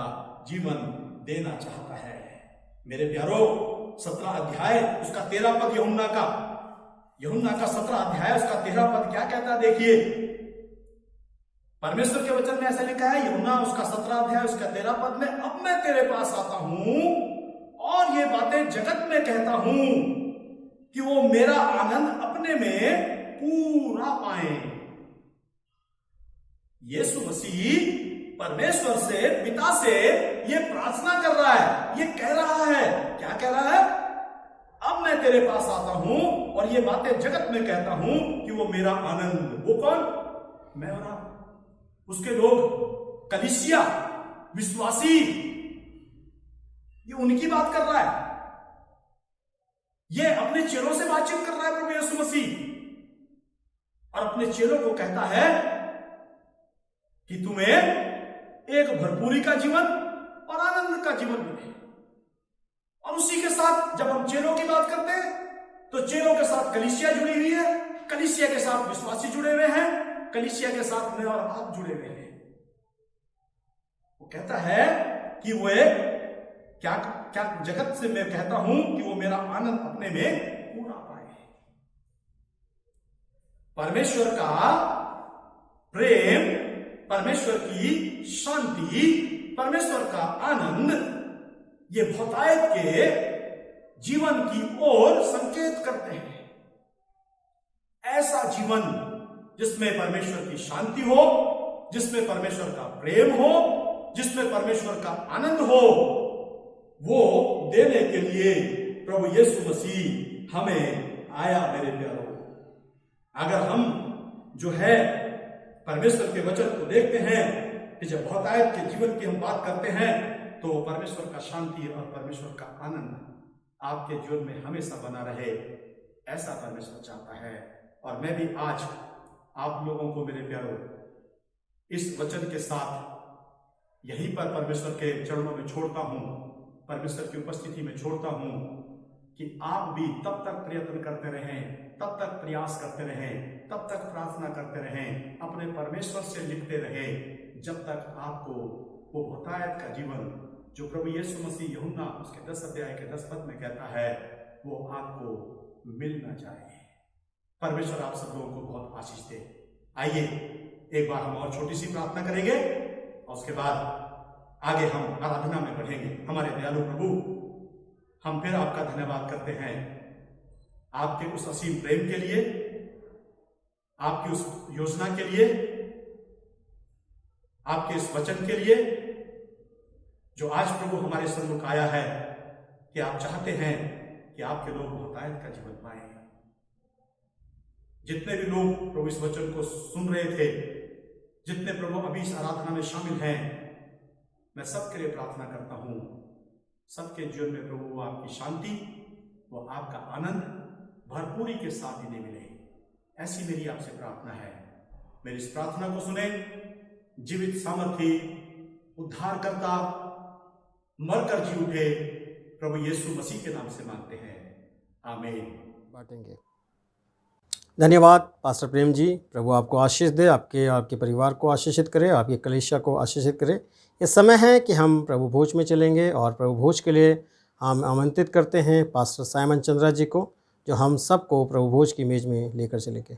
जीवन देना चाहता है। मेरे प्यारो 17 अध्याय उसका 13 पद यूहन्ना का 17 अध्याय उसका 13 पद क्या कहता है? देखिए, परमेश्वर के वचन में ऐसा लिखा है, यूहन्ना उसका 17 अध्याय उसका 13 पद में, अब मैं तेरे पास आता हूं और ये बातें जगत में कहता हूं कि वो मेरा आनंद अपने में पूरा पाए। यीशु मसीह परमेश्वर से, पिता से ये प्रार्थना कर रहा है, ये कह रहा है। क्या कह रहा है? अब मैं तेरे पास आता हूं और ये बातें जगत में कहता हूं कि वो मेरा आनंद। वो कौन? मैं और आप, उसके लोग, कलीसिया, विश्वासी, ये उनकी बात कर रहा है। ये अपने चेलों से बातचीत कर रहा है प्रभु यीशु मसीह, और अपने चेलों को कहता है कि तुम्हें एक भरपूरी का जीवन और आनंद का जीवन मिले। और उसी के साथ जब हम चेलों की बात करते हैं तो चेलों के साथ कलीसिया जुड़ी हुई है, कलीसिया के साथ विश्वासी जुड़े हुए हैं, कलीसिया के साथ मैं और आप जुड़े हुए हैं। वो कहता है कि वो क्या जगत से मैं कहता हूं कि वो मेरा आनंद अपने में पूरा पाए। परमेश्वर का प्रेम, परमेश्वर की शांति, परमेश्वर का आनंद, ये बहुतायत के जीवन की ओर संकेत करते हैं। ऐसा जीवन जिसमें परमेश्वर की शांति हो, जिसमें परमेश्वर का प्रेम हो, जिसमें परमेश्वर का आनंद हो, वो देने के लिए प्रभु यीशु मसीह हमें आया। मेरे प्यारों, अगर हम जो है परमेश्वर के वचन को देखते हैं कि जब बहुतायत के जीवन की हम बात करते हैं तो परमेश्वर का शांति और परमेश्वर का आनंद आपके जीवन में हमेशा बना रहे, ऐसा परमेश्वर चाहता है। और मैं भी आज आप लोगों को मेरे प्यारों इस वचन के साथ यहीं पर परमेश्वर के चरणों में छोड़ता हूं, परमेश्वर की उपस्थिति में छोड़ता हूं कि आप भी तब तक प्रयत्न करते रहें, तब तक प्रयास करते रहें, तब तक प्रार्थना करते रहें, अपने परमेश्वर से लिखते रहें, जब तक आपको वो बहुतायत का जीवन जो प्रभु यीशु मसीह यूहन्ना उसके 10 अध्याय के 10 पद में कहता है, वो आपको मिल ना जाए। परमेश्वर आप सब लोगों को बहुत आशीष दे। आइए एक बार हम और छोटी सी प्रार्थना करेंगे और उसके बाद आगे हम आराधना में बढ़ेंगे। हमारे दयालु प्रभु, हम फिर आपका धन्यवाद करते हैं आपके उस असीम प्रेम के लिए, आपकी उस योजना के लिए, आपके इस वचन के लिए जो आज प्रभु हमारे सम्मुख आया है कि आप चाहते हैं कि आपके लोग बहुतायत का जीवन पाएं। जितने भी लोग प्रभु इस वचन को सुन रहे थे, जितने प्रभु अभी इस आराधना में शामिल हैं, मैं सबके लिए प्रार्थना करता हूं, सबके जीवन में प्रभु आपकी शांति, वो आपका आनंद भरपूरी के साथ इन्हें मिले। ऐसी मेरी आपसे प्रार्थना है। मेरी इस प्रार्थना को सुने, जीवित सामर्थी उद्धारकर्ता मरकर जी उठे प्रभु यीशु मसीह के नाम से मांगते हैं, आमीन। बांटेंगे। धन्यवाद पास्टर प्रेम जी। प्रभु आपको आशीष दे, आपके परिवार को आशीषित करे, आपकी कलीसिया को आशीषित करे। ये समय है कि हम प्रभु भोज में चलेंगे और प्रभु भोज के लिए हम आमंत्रित करते हैं पास्टर साइमन चंद्रा जी को, जो हम सबको प्रभु भोज की मेज में लेकर चलेंगे।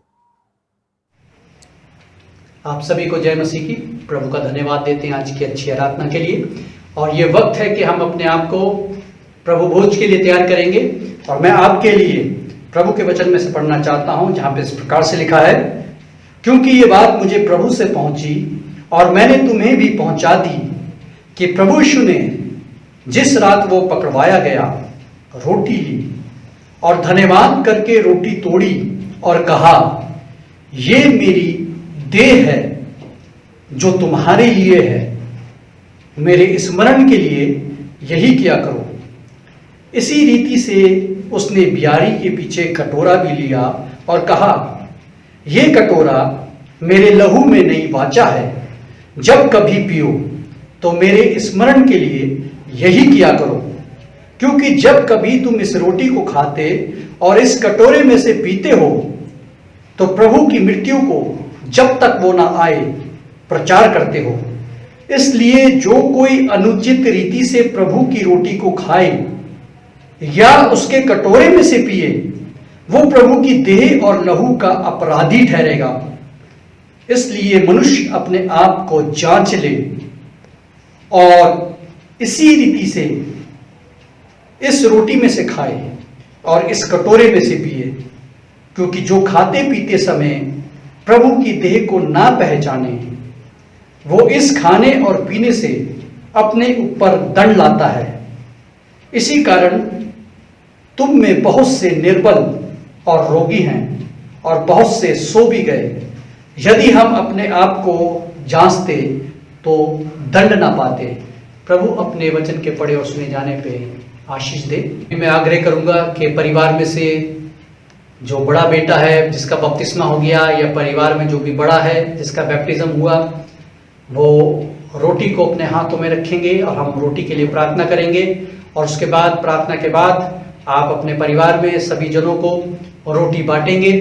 आप सभी को जय मसीह की। प्रभु का धन्यवाद देते हैं आज की अच्छी आराधना के लिए। और ये वक्त है कि हम अपने आप को प्रभु भोज के लिए तैयार करेंगे। और मैं आपके लिए प्रभु के वचन में से पढ़ना चाहता हूं, जहां पे इस प्रकार से लिखा है, क्योंकि ये बात मुझे प्रभु से पहुंची और मैंने तुम्हें भी पहुंचा दी कि प्रभु यीशु ने जिस रात वो पकड़वाया गया रोटी ली और धन्यवाद करके रोटी तोड़ी और कहा, ये मेरी देह है जो तुम्हारे लिए है, मेरे स्मरण के लिए यही किया करो। इसी रीति से उसने बियारी के पीछे कटोरा भी लिया और कहा, यह कटोरा मेरे लहू में नई वाचा है, जब कभी पियो तो मेरे स्मरण के लिए यही किया करो। क्योंकि जब कभी तुम इस रोटी को खाते और इस कटोरे में से पीते हो तो प्रभु की मृत्यु को जब तक वो ना आए प्रचार करते हो। इसलिए जो कोई अनुचित रीति से प्रभु की रोटी को खाए या उसके कटोरे में से पिए, वो प्रभु की देह और लहू का अपराधी ठहरेगा। इसलिए मनुष्य अपने आप को जांच ले और इसी रीति से इस रोटी में से खाए और इस कटोरे में से पिए। क्योंकि जो खाते पीते समय प्रभु की देह को ना पहचाने, वो इस खाने और पीने से अपने ऊपर दंड लाता है। इसी कारण तुम में बहुत से निर्बल और रोगी हैं और बहुत से सो भी गए। यदि हम अपने आप को जांचते तो दंड ना पाते। प्रभु अपने वचन के पढ़े और सुने जाने पे आशीष दे। मैं आग्रह करूंगा कि परिवार में से जो बड़ा बेटा है जिसका बपतिस्मा हो गया, या परिवार में जो भी बड़ा है जिसका बैप्टिज्म हुआ, वो रोटी को अपने हाथों में रखेंगे और हम रोटी के लिए प्रार्थना करेंगे। और उसके बाद प्रार्थना के बाद आप अपने परिवार में सभी जनों को रोटी बांटेंगे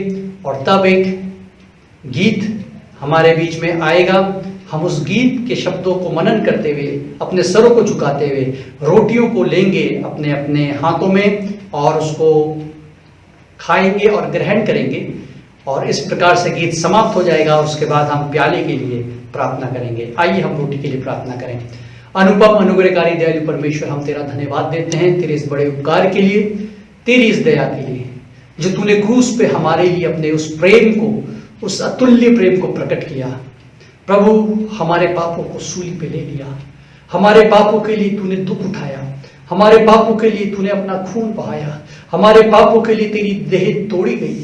और तब एक गीत हमारे बीच में आएगा। हम उस गीत के शब्दों को मनन करते हुए, अपने सरों को झुकाते हुए रोटियों को लेंगे अपने अपने हाथों में और उसको खाएंगे और ग्रहण करेंगे। और इस प्रकार से गीत समाप्त हो जाएगा और उसके बाद हम प्याले के लिए प्रार्थना करेंगे। आइए हम रोटी के लिए प्रार्थना करें। अनुपम अनुग्रहकारी दयालु परमेश्वर, हम तेरा धन्यवाद देते हैं तेरे इस बड़े उपकार के लिए, तेरी इस दया के लिए जो तूने क्रूस पे हमारे लिए अपने उस प्रेम को, उस अतुल्य प्रेम को प्रकट किया। प्रभु, हमारे पापों को सूली पे ले लिया, हमारे पापों के लिए तूने दुख उठाया, हमारे पापों के लिए तूने अपना खून बहाया, हमारे पापों के लिए तेरी देह तोड़ी गई।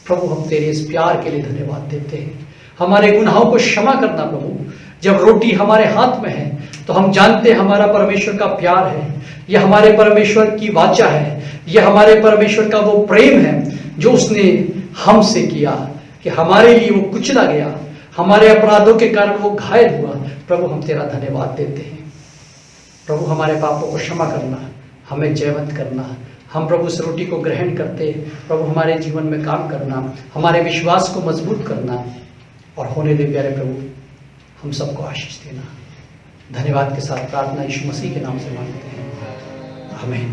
प्रभु, हम तेरे इस प्यार के लिए धन्यवाद देते हैं। हमारे गुनाहों को क्षमा करना प्रभु। जब रोटी हमारे हाथ में है तो हम जानते हैं हमारा परमेश्वर का प्यार है, यह हमारे परमेश्वर की वाचा है, यह हमारे परमेश्वर का वो प्रेम है जो उसने हमसे किया कि हमारे लिए वो कुचला गया, हमारे अपराधों के कारण वो घायल हुआ। प्रभु, हम तेरा धन्यवाद देते हैं। प्रभु, हमारे पापों को क्षमा करना, हमें जयवंत करना। हम प्रभु इस रोटी को ग्रहण करते प्रभु हमारे जीवन में काम करना, हमारे विश्वास को मजबूत करना और होने दे प्यारे प्रभु, हम सबको आशीष देना। धन्यवाद के साथ प्रार्थना यीशु मसीह के नाम से मांगते हैं, आमीन।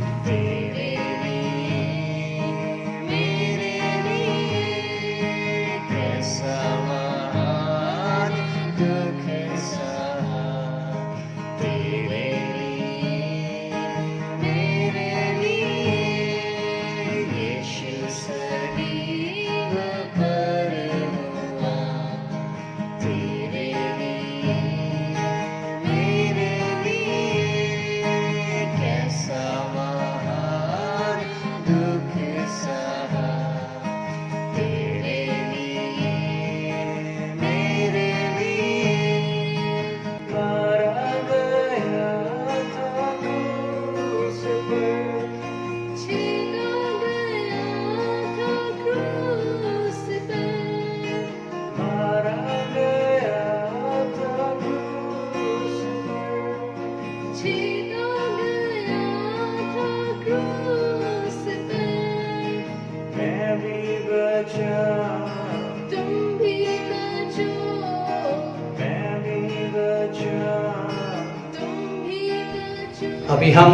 अभी हम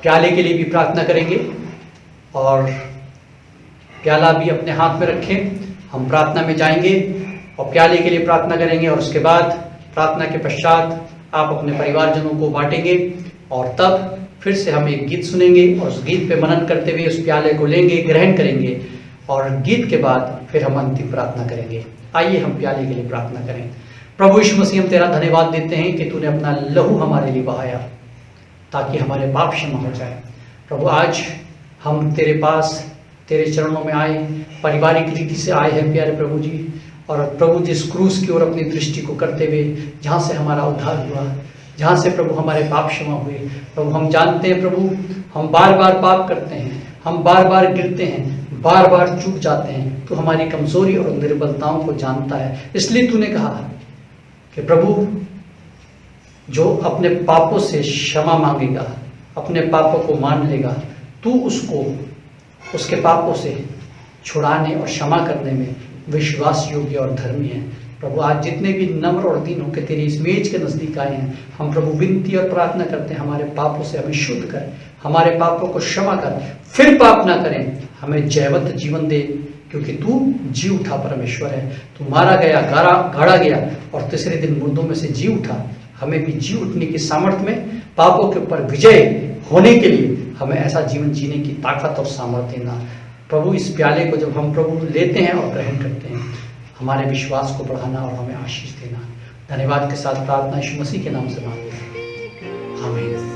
प्याले के लिए भी प्रार्थना करेंगे और प्याला भी अपने हाथ में रखें। हम प्रार्थना में जाएंगे और प्याले के लिए प्रार्थना करेंगे और उसके बाद प्रार्थना के पश्चात आप अपने परिवारजनों को बांटेंगे और तब फिर से हम एक गीत सुनेंगे और उस गीत पे मनन करते हुए उस प्याले को लेंगे, ग्रहण करेंगे और गीत के बाद फिर हम अंतिम प्रार्थना करेंगे। आइए हम प्याले के लिए प्रार्थना करें। प्रभु यीशु मसीह, हम तेरा धन्यवाद देते हैं कि तूने अपना लहू हमारे लिए बहाया ताकि हमारे पाप क्षमा हो जाए। प्रभु, आज हम तेरे पास तेरे चरणों में आए, पारिवारिक रीति से आए हैं प्यारे प्रभु जी। और प्रभु जिस क्रूस की ओर अपनी दृष्टि को करते हुए जहाँ से हमारा उद्धार हुआ, जहाँ से प्रभु हमारे पाप क्षमा हुए, प्रभु हम जानते हैं प्रभु हम बार बार पाप करते हैं, हम बार बार गिरते हैं, बार बार चूक जाते हैं। तो हमारी कमजोरी और निर्बलताओं को जानता है। इसलिए तूने कहा कि प्रभु जो अपने पापों से क्षमा मांगेगा, अपने पापों को मान लेगा, तू उसको उसके पापों से छुड़ाने और क्षमा करने में विश्वास योग्य और धर्मी है। प्रभु, आज जितने भी नम्र और दीन होकर तेरी इस मेज के नजदीक आए हैं, हम प्रभु विनती और प्रार्थना करते हैं हमारे पापों से हमें शुद्ध कर, हमारे पापों को क्षमा कर, फिर पाप ना करें, हमें जयवंत जीवन दे, क्योंकि तू जी उठा परमेश्वर है। तू मारा गया, गाड़ा गया और तीसरे दिन मुर्दों में से जी उठा। हमें भी जी उठने की सामर्थ्य में पापों के ऊपर विजय होने के लिए हमें ऐसा जीवन जीने की ताकत और सामर्थ्य देना। प्रभु, इस प्याले को जब हम प्रभु लेते हैं और ग्रहण करते हैं, हमारे विश्वास को बढ़ाना और हमें आशीष देना। धन्यवाद के साथ प्रार्थना यीशु मसीह के नाम से मांगते हैं, आमीन।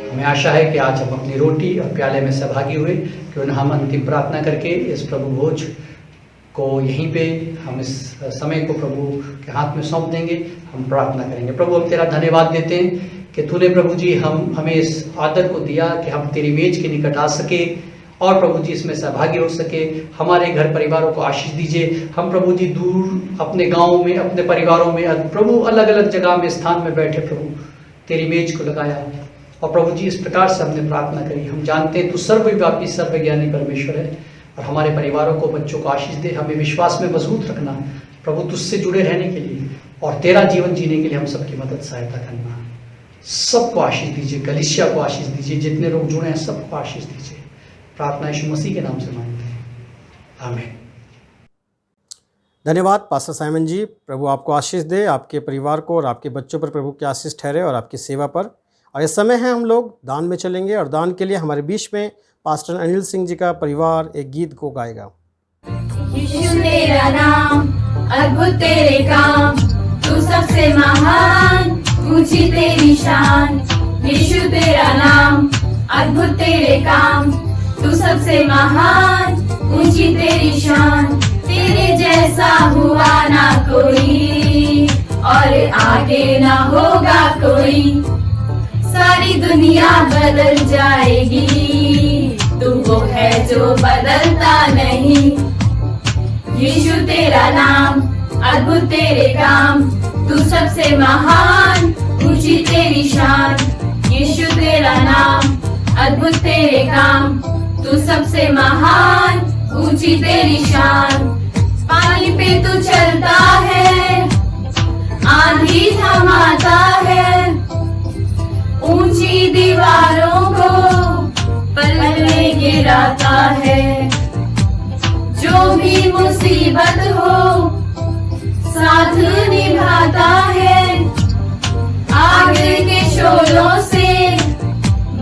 हमें आशा है कि आज हम अपनी रोटी और प्याले में सहभागी हुए। क्यों न हम अंतिम प्रार्थना करके इस प्रभु भोज को यहीं पे हम इस समय को प्रभु के हाथ में सौंप देंगे। हम प्रार्थना करेंगे। प्रभु, हम तेरा धन्यवाद देते हैं कि तूने प्रभु जी हमें इस आदर को दिया कि हम तेरी मेज के निकट आ सके और प्रभु जी इसमें सहभागी हो सके। हमारे घर परिवारों को आशीष दीजिए। हम प्रभु जी दूर अपने गाँव में, अपने परिवारों में, प्रभु अलग अलग जगह में, स्थान में बैठे प्रभु तेरी मेज को लगाया और प्रभु जी इस प्रकार से हमने प्रार्थना करी। हम जानते हैं तू सर्वव्यापी सर्वज्ञानी परमेश्वर है और हमारे परिवारों को, बच्चों को आशीष दे। हमें विश्वास में मजबूत रखना प्रभु, तुझसे जुड़े रहने के लिए और तेरा जीवन जीने के लिए हम सबकी मदद सहायता करना। सबको आशीष दीजिए, कलीसिया को आशीष दीजिए, जितने लोग जुड़े हैं सबको आशीष दीजिए। प्रार्थना यीशु मसीह के नाम से मांगते हैं, आमीन। धन्यवाद पास्टर साइमन जी। प्रभु आपको आशीष दे, आपके परिवार को और आपके बच्चों पर प्रभु की आशीष ठहरे और आपकी सेवा पर। और इस समय है हम लोग दान में चलेंगे और दान के लिए हमारे बीच में पास्टर अनिल सिंह जी का परिवार एक गीत को गाएगा। यीशु तेरा नाम अद्भुत तेरे काम, तू सबसे महान, ऊंची तेरी शान। यीशु तेरा नाम अद्भुत तेरे काम, तू सबसे महान, ऊंची तेरी शान। तेरे जैसा हुआ ना कोई और आगे ना होगा कोई। सारी दुनिया बदल जाएगी, तू वो है जो बदलता नहीं। यीशु तेरा नाम अद्भुत तेरे काम, तू सबसे महान, ऊंची तेरी शान। यीशु तेरा नाम अद्भुत तेरे काम, तू सबसे महान, ऊंची तेरी शान। पानी पे तू चलता है, आंधी थमाता है, ऊंची दीवारों को पल में गिराता है। जो भी मुसीबत हो साथ निभाता है, आगे के शोलों से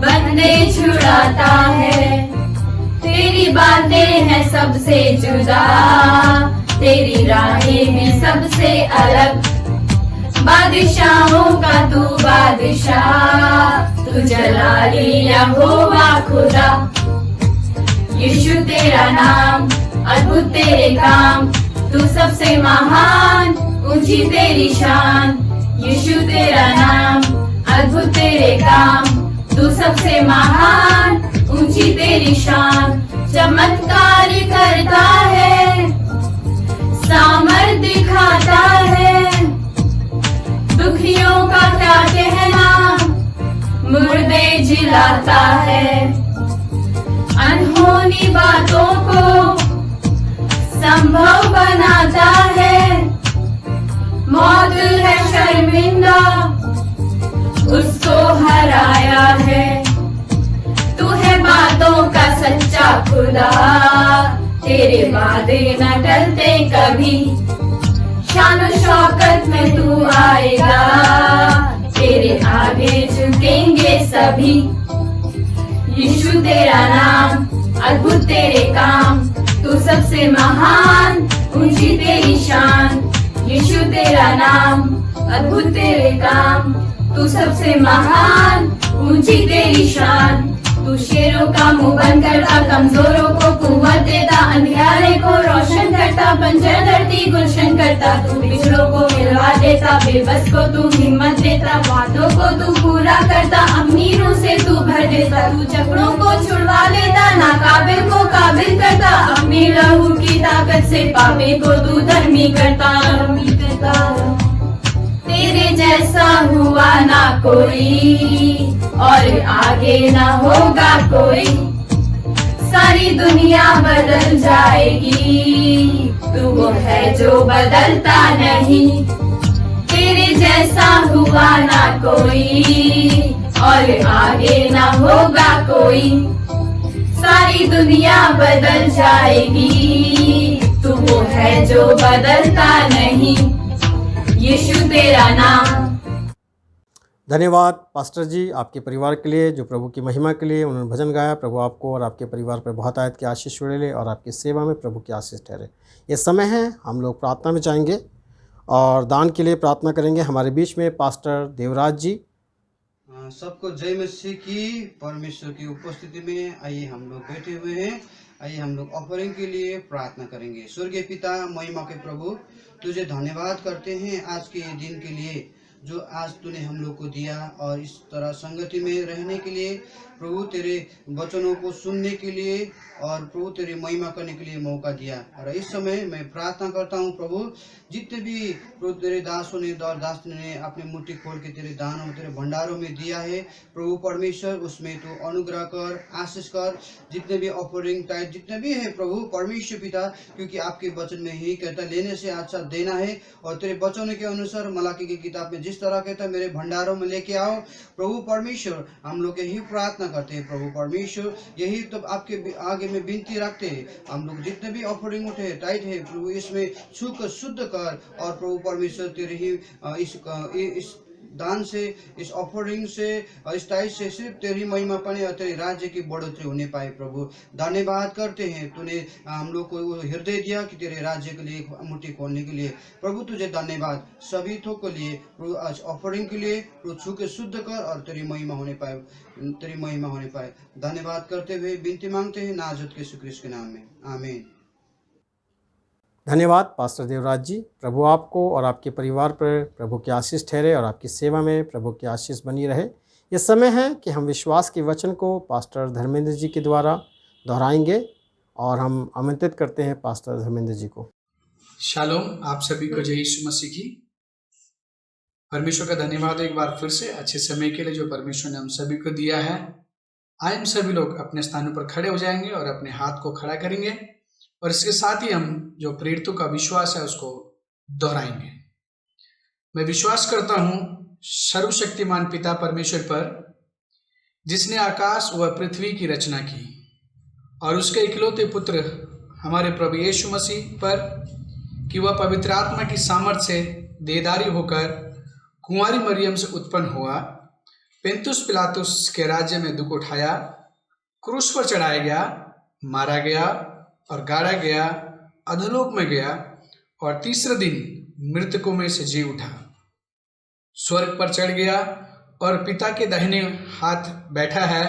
बंदे छुड़ाता है। तेरी बातें हैं सबसे जुदा, तेरी राहें भी सबसे अलग। बादशाहों का तू बादशाह, तू जलाली यहोवा खुदा। यीशु तेरा नाम, अद्भुत तेरे काम, तू सबसे महान, ऊंची तेरी शान। यीशु तेरा नाम, अद्भुत तेरे काम, तू सबसे महान, ऊंची तेरी शान। चमत्कार करता है, सामर्थ दिखाता है, दुखियों का क्या कहना, मुर्दे जिलाता है। अनहोनी बातों को संभव बनाता है, मौत है शर्मिंदा, उसको हराया है। तू है बातों का सच्चा खुदा, तेरे वादे न टलते कभी। शान शौकत में तू आएगा, तेरे आगे झुकेंगे सभी। यीशु तेरा नाम, अद्भुत तेरे काम, तू सबसे महान, ऊंची तेरी शान। यीशु तेरा नाम, अद्भुत तेरे काम, तू सबसे महान, ऊंची तेरी शान। तू शेरों का मुंह बंद करता, कमजोरों को कुव्वत देता, अंधियारे को रोशन करता, बंजर धरती गुलशन करता। तू बिछड़ों को मिलवा देता, बेबस को तू हिम्मत देता, वादों को तू पूरा करता, अमीरों से तू भर देता। तू जकड़ों को छुड़वा लेता, नाकाबिल को काबिल करता, अपनी लहू की ताकत से पापी को तू धर्मी करता। तेरे जैसा हुआ ना कोई, और आगे ना होगा कोई। सारी दुनिया बदल जाएगी, तू वो है जो बदलता नहीं। तेरे जैसा हुआ ना कोई, और आगे ना होगा कोई। सारी दुनिया बदल जाएगी, तू वो है जो बदलता नहीं। यीशु तेरा नाम। धन्यवाद पास्टर जी आपके परिवार के लिए, जो प्रभु की महिमा के लिए उन्होंने भजन गाया। प्रभु आपको और आपके परिवार पर बहुत आयत की आशीष जुड़े ले और आपकी सेवा में प्रभु की आशीष ठहरे। ये समय है, हम लोग प्रार्थना में जाएंगे और दान के लिए प्रार्थना करेंगे। हमारे बीच में पास्टर देवराज जी। सबको जय मसीह की। परमेश्वर की उपस्थिति में आइए हम लोग बैठे हुए हैं। आइए हम लोग ऑफरिंग के लिए प्रार्थना करेंगे। स्वर्गीय पिता, महिमा के प्रभु, तुझे धन्यवाद करते हैं आज के दिन के लिए जो आज तूने हम लोग को दिया, और इस तरह संगति में रहने के लिए, प्रभु तेरे वचनों को सुनने के लिए और प्रभु तेरी महिमा करने के लिए मौका दिया। और इस समय मैं प्रार्थना करता हूँ प्रभु, जितने भी प्रभु तेरे दासों ने और दास ने अपने मुट्ठी खोल के तेरे दानों तेरे भंडारों में दिया है, प्रभु परमेश्वर उसमें तू अनुग्रह कर, आशीष कर। जितने भी ऑफरिंग टाइप जितने भी है प्रभु परमेश्वर पिता, क्योंकि आपके वचन में ही कहता लेने से अच्छा देना है, और तेरे वचनों के अनुसार मलाकी की किताब में जिस तरह कहता मेरे भंडारों में लेके आओ। प्रभु परमेश्वर हम लोग यही प्रार्थना करते हैं प्रभु परमेश्वर, यही तो आपके आगे में विनती रखते हैं। हम लोग जितने भी ऑफरिंग उठे टाइट है प्रभु, इसमें छू कर शुद्ध कर, और प्रभु परमेश्वर तेरे ही इस दान से, इस ऑफरिंग से और इस टाइट से सिर्फ तेरी महिमा पाने और तेरे राज्य की बढ़ोतरी होने पाए। प्रभु धन्यवाद करते हैं, तूने हम लोग को हृदय दिया कि तेरे राज्य के लिए मुट्ठी खोलने के लिए। प्रभु तुझे धन्यवाद सभी थोक के लिए, प्रभु आज ऑफरिंग के लिए प्रभु छू के शुद्ध कर और तेरी महिमा होने पाए, तेरी महिमा होने पाए। धन्यवाद करते हुए विनती मांगते हैं नाजत के यीशु ख्रिस्त के नाम में, आमीन। धन्यवाद पास्टर देवराज जी। प्रभु आपको और आपके परिवार पर प्रभु की आशीष ठहरे और आपकी सेवा में प्रभु की आशीष बनी रहे। ये समय है कि हम विश्वास के वचन को पास्टर धर्मेंद्र जी के द्वारा दोहराएंगे और हम आमंत्रित करते हैं पास्टर धर्मेंद्र जी को। शालोम, आप सभी को जय यीशु मसीह की। परमेश्वर का धन्यवाद एक बार फिर से अच्छे समय के लिए जो परमेश्वर ने हम सभी को दिया है। आइए हम सभी लोग अपने स्थानों पर खड़े हो जाएंगे और अपने हाथ को खड़ा करेंगे, और इसके साथ ही हम जो प्रेरितों का विश्वास है उसको दोहराएंगे। मैं विश्वास करता हूं सर्वशक्तिमान पिता परमेश्वर पर, जिसने आकाश व पृथ्वी की रचना की, और उसके इकलौते पुत्र हमारे प्रभु यीशु मसीह पर, कि वह पवित्र आत्मा की सामर्थ्य से देहधारी होकर कुंवारी मरियम से उत्पन्न हुआ, पिलातुस पिलातुस के राज्य में दुख उठाया, क्रूस पर चढ़ाया गया, मारा गया और गाड़ा गया, अधोलोक में गया, और तीसरे दिन मृतकों में से जी उठा, स्वर्ग पर चढ़ गया और पिता के दाहिने हाथ बैठा है,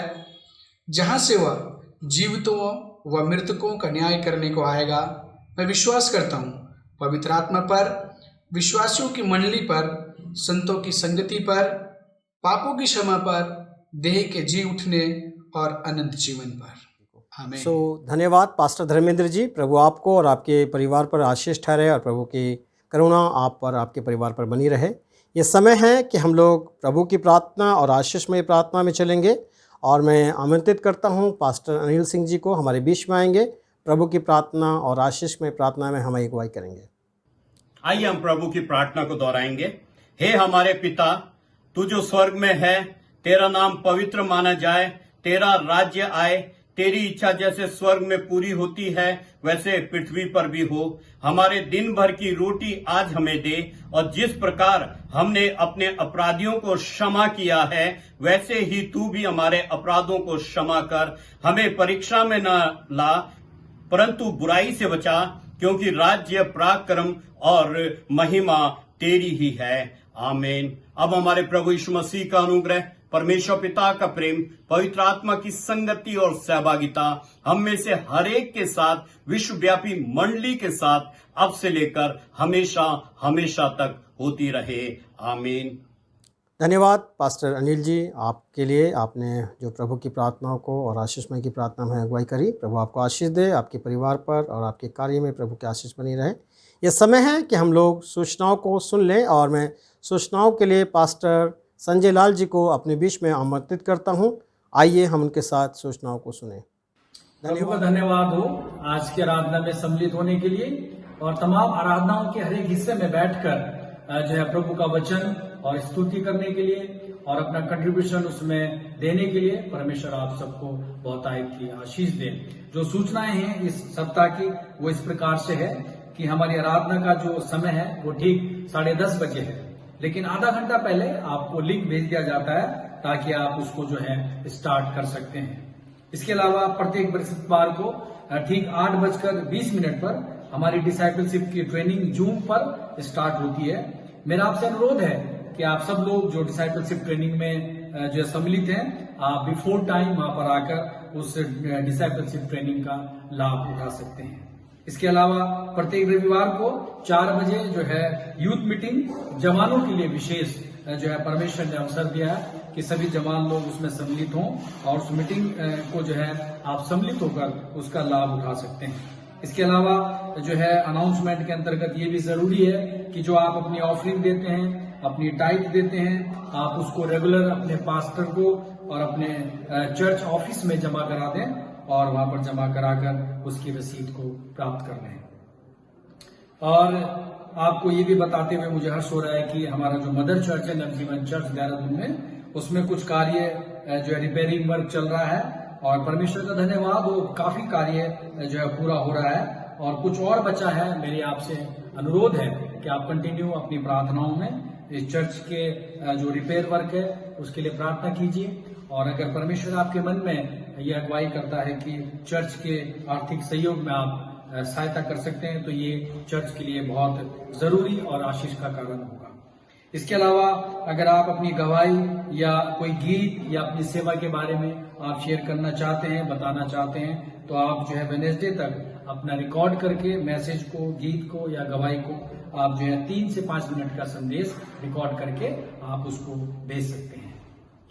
जहां से वह जीवितों व मृतकों का न्याय करने को आएगा। मैं विश्वास करता हूँ पवित्र आत्मा पर, विश्वासियों की मंडली पर, संतों की संगति पर, पापों की क्षमा पर, देह के जी उठने और अनंत जीवन पर। आमीन। धन्यवाद पास्टर धर्मेंद्र जी। प्रभु आपको और आपके परिवार पर आशीष ठहरे और प्रभु की करुणा आप पर, आपके परिवार पर बनी रहे। ये समय है कि हम लोग प्रभु की प्रार्थना और आशीषमय प्रार्थना में चलेंगे और मैं आमंत्रित करता हूँ पास्टर अनिल सिंह जी को हमारे बीच में आएंगे। प्रभु की प्रार्थना और आशीषमय प्रार्थना में हम अगुवाई करेंगे। आइए हम प्रभु की प्रार्थना को दोहराएंगे। हे हमारे पिता, तू जो स्वर्ग में है, तेरा नाम पवित्र माना जाए, तेरा राज्य आए, तेरी इच्छा जैसे स्वर्ग में पूरी होती है वैसे पृथ्वी पर भी हो। हमारे दिन भर की रोटी आज हमें दे, और जिस प्रकार हमने अपने अपराधियों को क्षमा किया है वैसे ही तू भी हमारे अपराधों को क्षमा कर। हमें परीक्षा में न ला परंतु बुराई से बचा, क्योंकि राज्य, पराक्रम और महिमा तेरी ही है। आमीन। अब हमारे प्रभु यीशु मसीह का अनुग्रह, परमेश्वर पिता का प्रेम, पवित्र आत्मा की संगति और सहभागिता हम में से हर एक के साथ, विश्वव्यापी मंडली के साथ अब से लेकर हमेशा हमेशा तक होती रहे। आमीन। धन्यवाद पास्टर अनिल जी, आपके लिए आपने जो प्रभु की प्रार्थनाओं को और आशीषमय की प्रार्थना में अगुवाई करी। प्रभु आपको आशीष दे, आपके परिवार पर और आपके कार्य में प्रभु की आशीष बनी रहे। ये समय है कि हम लोग सूचनाओं को सुन लें और मैं सूचनाओं के लिए पास्टर संजय लाल जी को अपने बीच में आमंत्रित करता हूं। आइए हम उनके साथ सूचनाओं को सुने। प्रभु का धन्यवाद हो आज की आराधना में सम्मिलित होने के लिए और तमाम आराधनाओं के हर एक हिस्से में बैठकर जो है प्रभु का वचन और स्तुति करने के लिए और अपना कंट्रीब्यूशन उसमें देने के लिए परमेश्वर आप सबको बहुतायत की आशीष दे। जो सूचनाएं हैं इस सप्ताह की वो इस प्रकार से है कि हमारी आराधना का जो समय है वो ठीक 10:30 बजे है, लेकिन आधा घंटा पहले आपको लिंक भेज दिया जाता है ताकि आप उसको जो है स्टार्ट कर सकते हैं। इसके अलावा प्रत्येक बृहस्पतिवार को ठीक 8:20 पर हमारी डिसाइपलशिप की ट्रेनिंग जूम पर स्टार्ट होती है। मेरा आपसे अनुरोध है कि आप सब लोग जो डिसाइपलशिप ट्रेनिंग में जो सम्मिलित हैं, आप बिफोर टाइम वहां पर आकर उस डिसाइपलशिप ट्रेनिंग का लाभ उठा सकते हैं। इसके अलावा प्रत्येक रविवार को 4 बजे जो है यूथ मीटिंग जवानों के लिए विशेष जो है परमेश्वर ने अवसर दिया है कि सभी जवान लोग उसमें सम्मिलित हों और उस मीटिंग को जो है आप सम्मिलित होकर उसका लाभ उठा सकते हैं। इसके अलावा जो है अनाउंसमेंट के अंतर्गत ये भी जरूरी है कि जो आप अपनी ऑफरिंग देते हैं, अपनी टाइट देते हैं, आप उसको रेगुलर अपने पास्टर को और अपने चर्च ऑफिस में जमा करा दें और वहां पर जमा कराकर उसकी रसीद को प्राप्त कर लें। और आपको ये भी बताते हुए मुझे हर्ष हो रहा है कि हमारा जो मदर चर्च है नवजीवन चर्च देहरादून में, उसमें कुछ कार्य जो है रिपेयरिंग वर्क चल रहा है और परमेश्वर का धन्यवाद हो, काफी कार्य जो है पूरा हो रहा है और कुछ और बचा है। मेरी आपसे अनुरोध है कि आप कंटिन्यू अपनी प्रार्थनाओं में इस चर्च के जो रिपेयर वर्क है उसके लिए प्रार्थना कीजिए। और अगर परमेश्वर आपके मन में यह अगुवाई करता है कि चर्च के आर्थिक सहयोग में आप सहायता कर सकते हैं तो ये चर्च के लिए बहुत जरूरी और आशीष का कारण होगा। इसके अलावा अगर आप अपनी गवाही या कोई गीत या अपनी सेवा के बारे में आप शेयर करना चाहते हैं, बताना चाहते हैं, तो आप जो है वेडनेसडे तक अपना रिकॉर्ड करके मैसेज को, गीत को या गवाही को आप जो है 3 से 5 मिनट का संदेश रिकॉर्ड करके आप उसको भेज सकते हैं।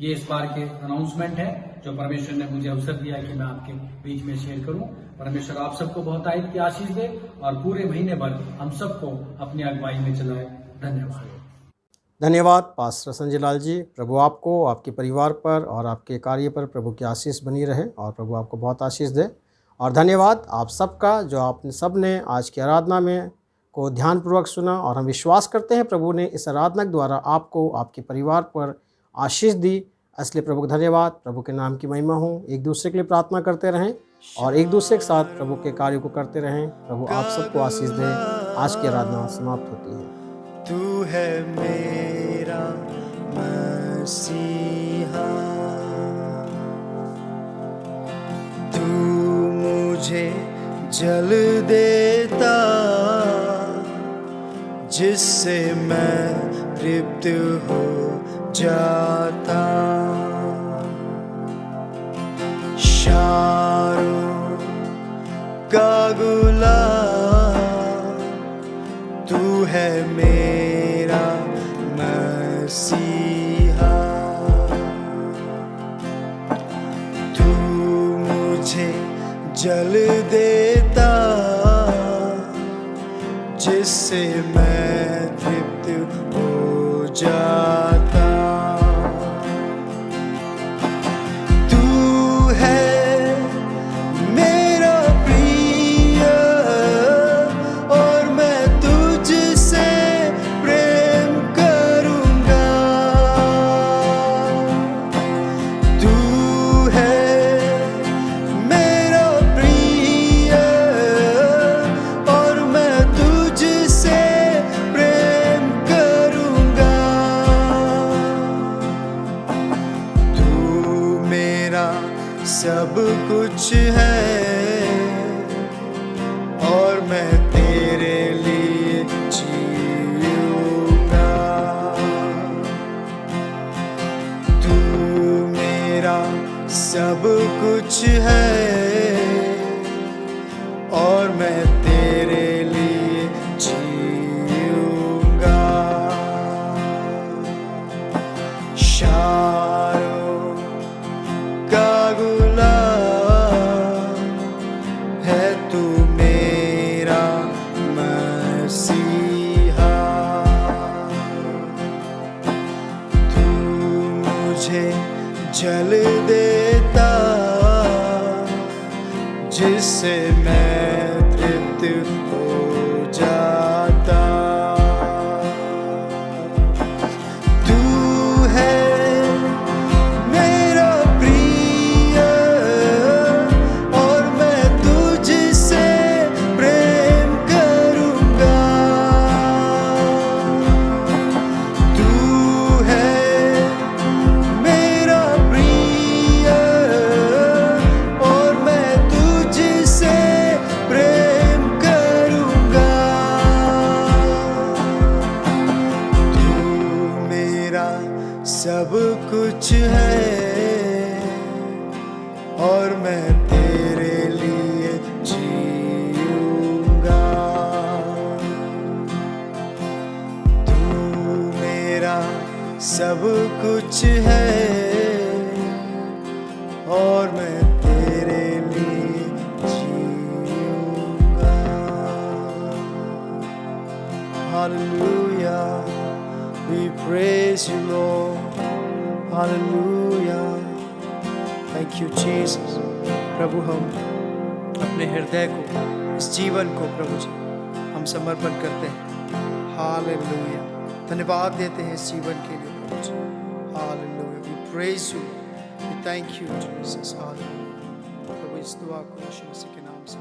ये इस बार के अनाउंसमेंट है जो परमेश्वर ने मुझे अवसर दिया कि मैं आपके बीच में शेयर करूं। परमेश्वर आप सबको बहुत आयत की आशीष दे और पूरे महीने भर हम सबको अपनी अगुवाई में चलाए। धन्यवाद। धन्यवाद पास्टर संजय लाल जी। प्रभु आपको, आपके परिवार पर और आपके कार्य पर प्रभु की आशीष बनी रहे और प्रभु आपको बहुत आशीष दे। और धन्यवाद आप सबका जो आपने सब ने आज की आराधना में को ध्यानपूर्वक सुना और हम विश्वास करते हैं प्रभु ने इस आराधना के द्वारा आपको, आपके परिवार पर आशीष दी। इसलिए प्रभु को धन्यवाद। प्रभु के नाम की महिमा हो। एक दूसरे के लिए प्रार्थना करते रहें और एक दूसरे के साथ प्रभु के कार्य को करते रहें। प्रभु आप सबको आशीष दे। आज की आराधना समाप्त होती है। तू है मेरा मसीहा, तू मुझे जल देता जिससे मैं तृप्त हो जाता। शारों का गुलाब तू है मेरा मसीहा। तू मुझे जल देता जिससे मैं तृप्त हो जाता। तू है मेरा प्रिय और मैं तुझसे प्रेम करूँगा। तू है मेरा प्रिय और मैं तुझसे प्रेम करूँगा। तू मेरा सब कुछ है और मैं तेरे लिए जीऊँगा। तू मेरा सब कुछ है और मैं तेरे लिए जीऊँगा। शारों का गुलाब है तू मेरा मसीहा। तू मुझे जल देता जिससे मैं तृप्त हो जाता। तू है मेरा प्रिय और मैं तुझसे प्रेम करूँगा। तू है मेरा प्रिय और मैं तुझसे प्रेम करूँगा। तू मेरा सब कुछ है और मैं तेरे लिए जीऊँगा। तू मेरा सब कुछ है और मैं तेरे लिए जीऊँगा। Hallelujah, we praise you, Lord. Hallelujah, thank you Jesus। प्रभु हम अपने हृदय को, इस जीवन को प्रभु जी हम समर्पण करते हैं। हालेलुया, धन्यवाद देते हैं इस जीवन के लिए प्रभु जी। Hallelujah, we praise you, we thank you Jesus। हालेलुया, प्रभु इस दुआ को यीशु मसीह के नाम से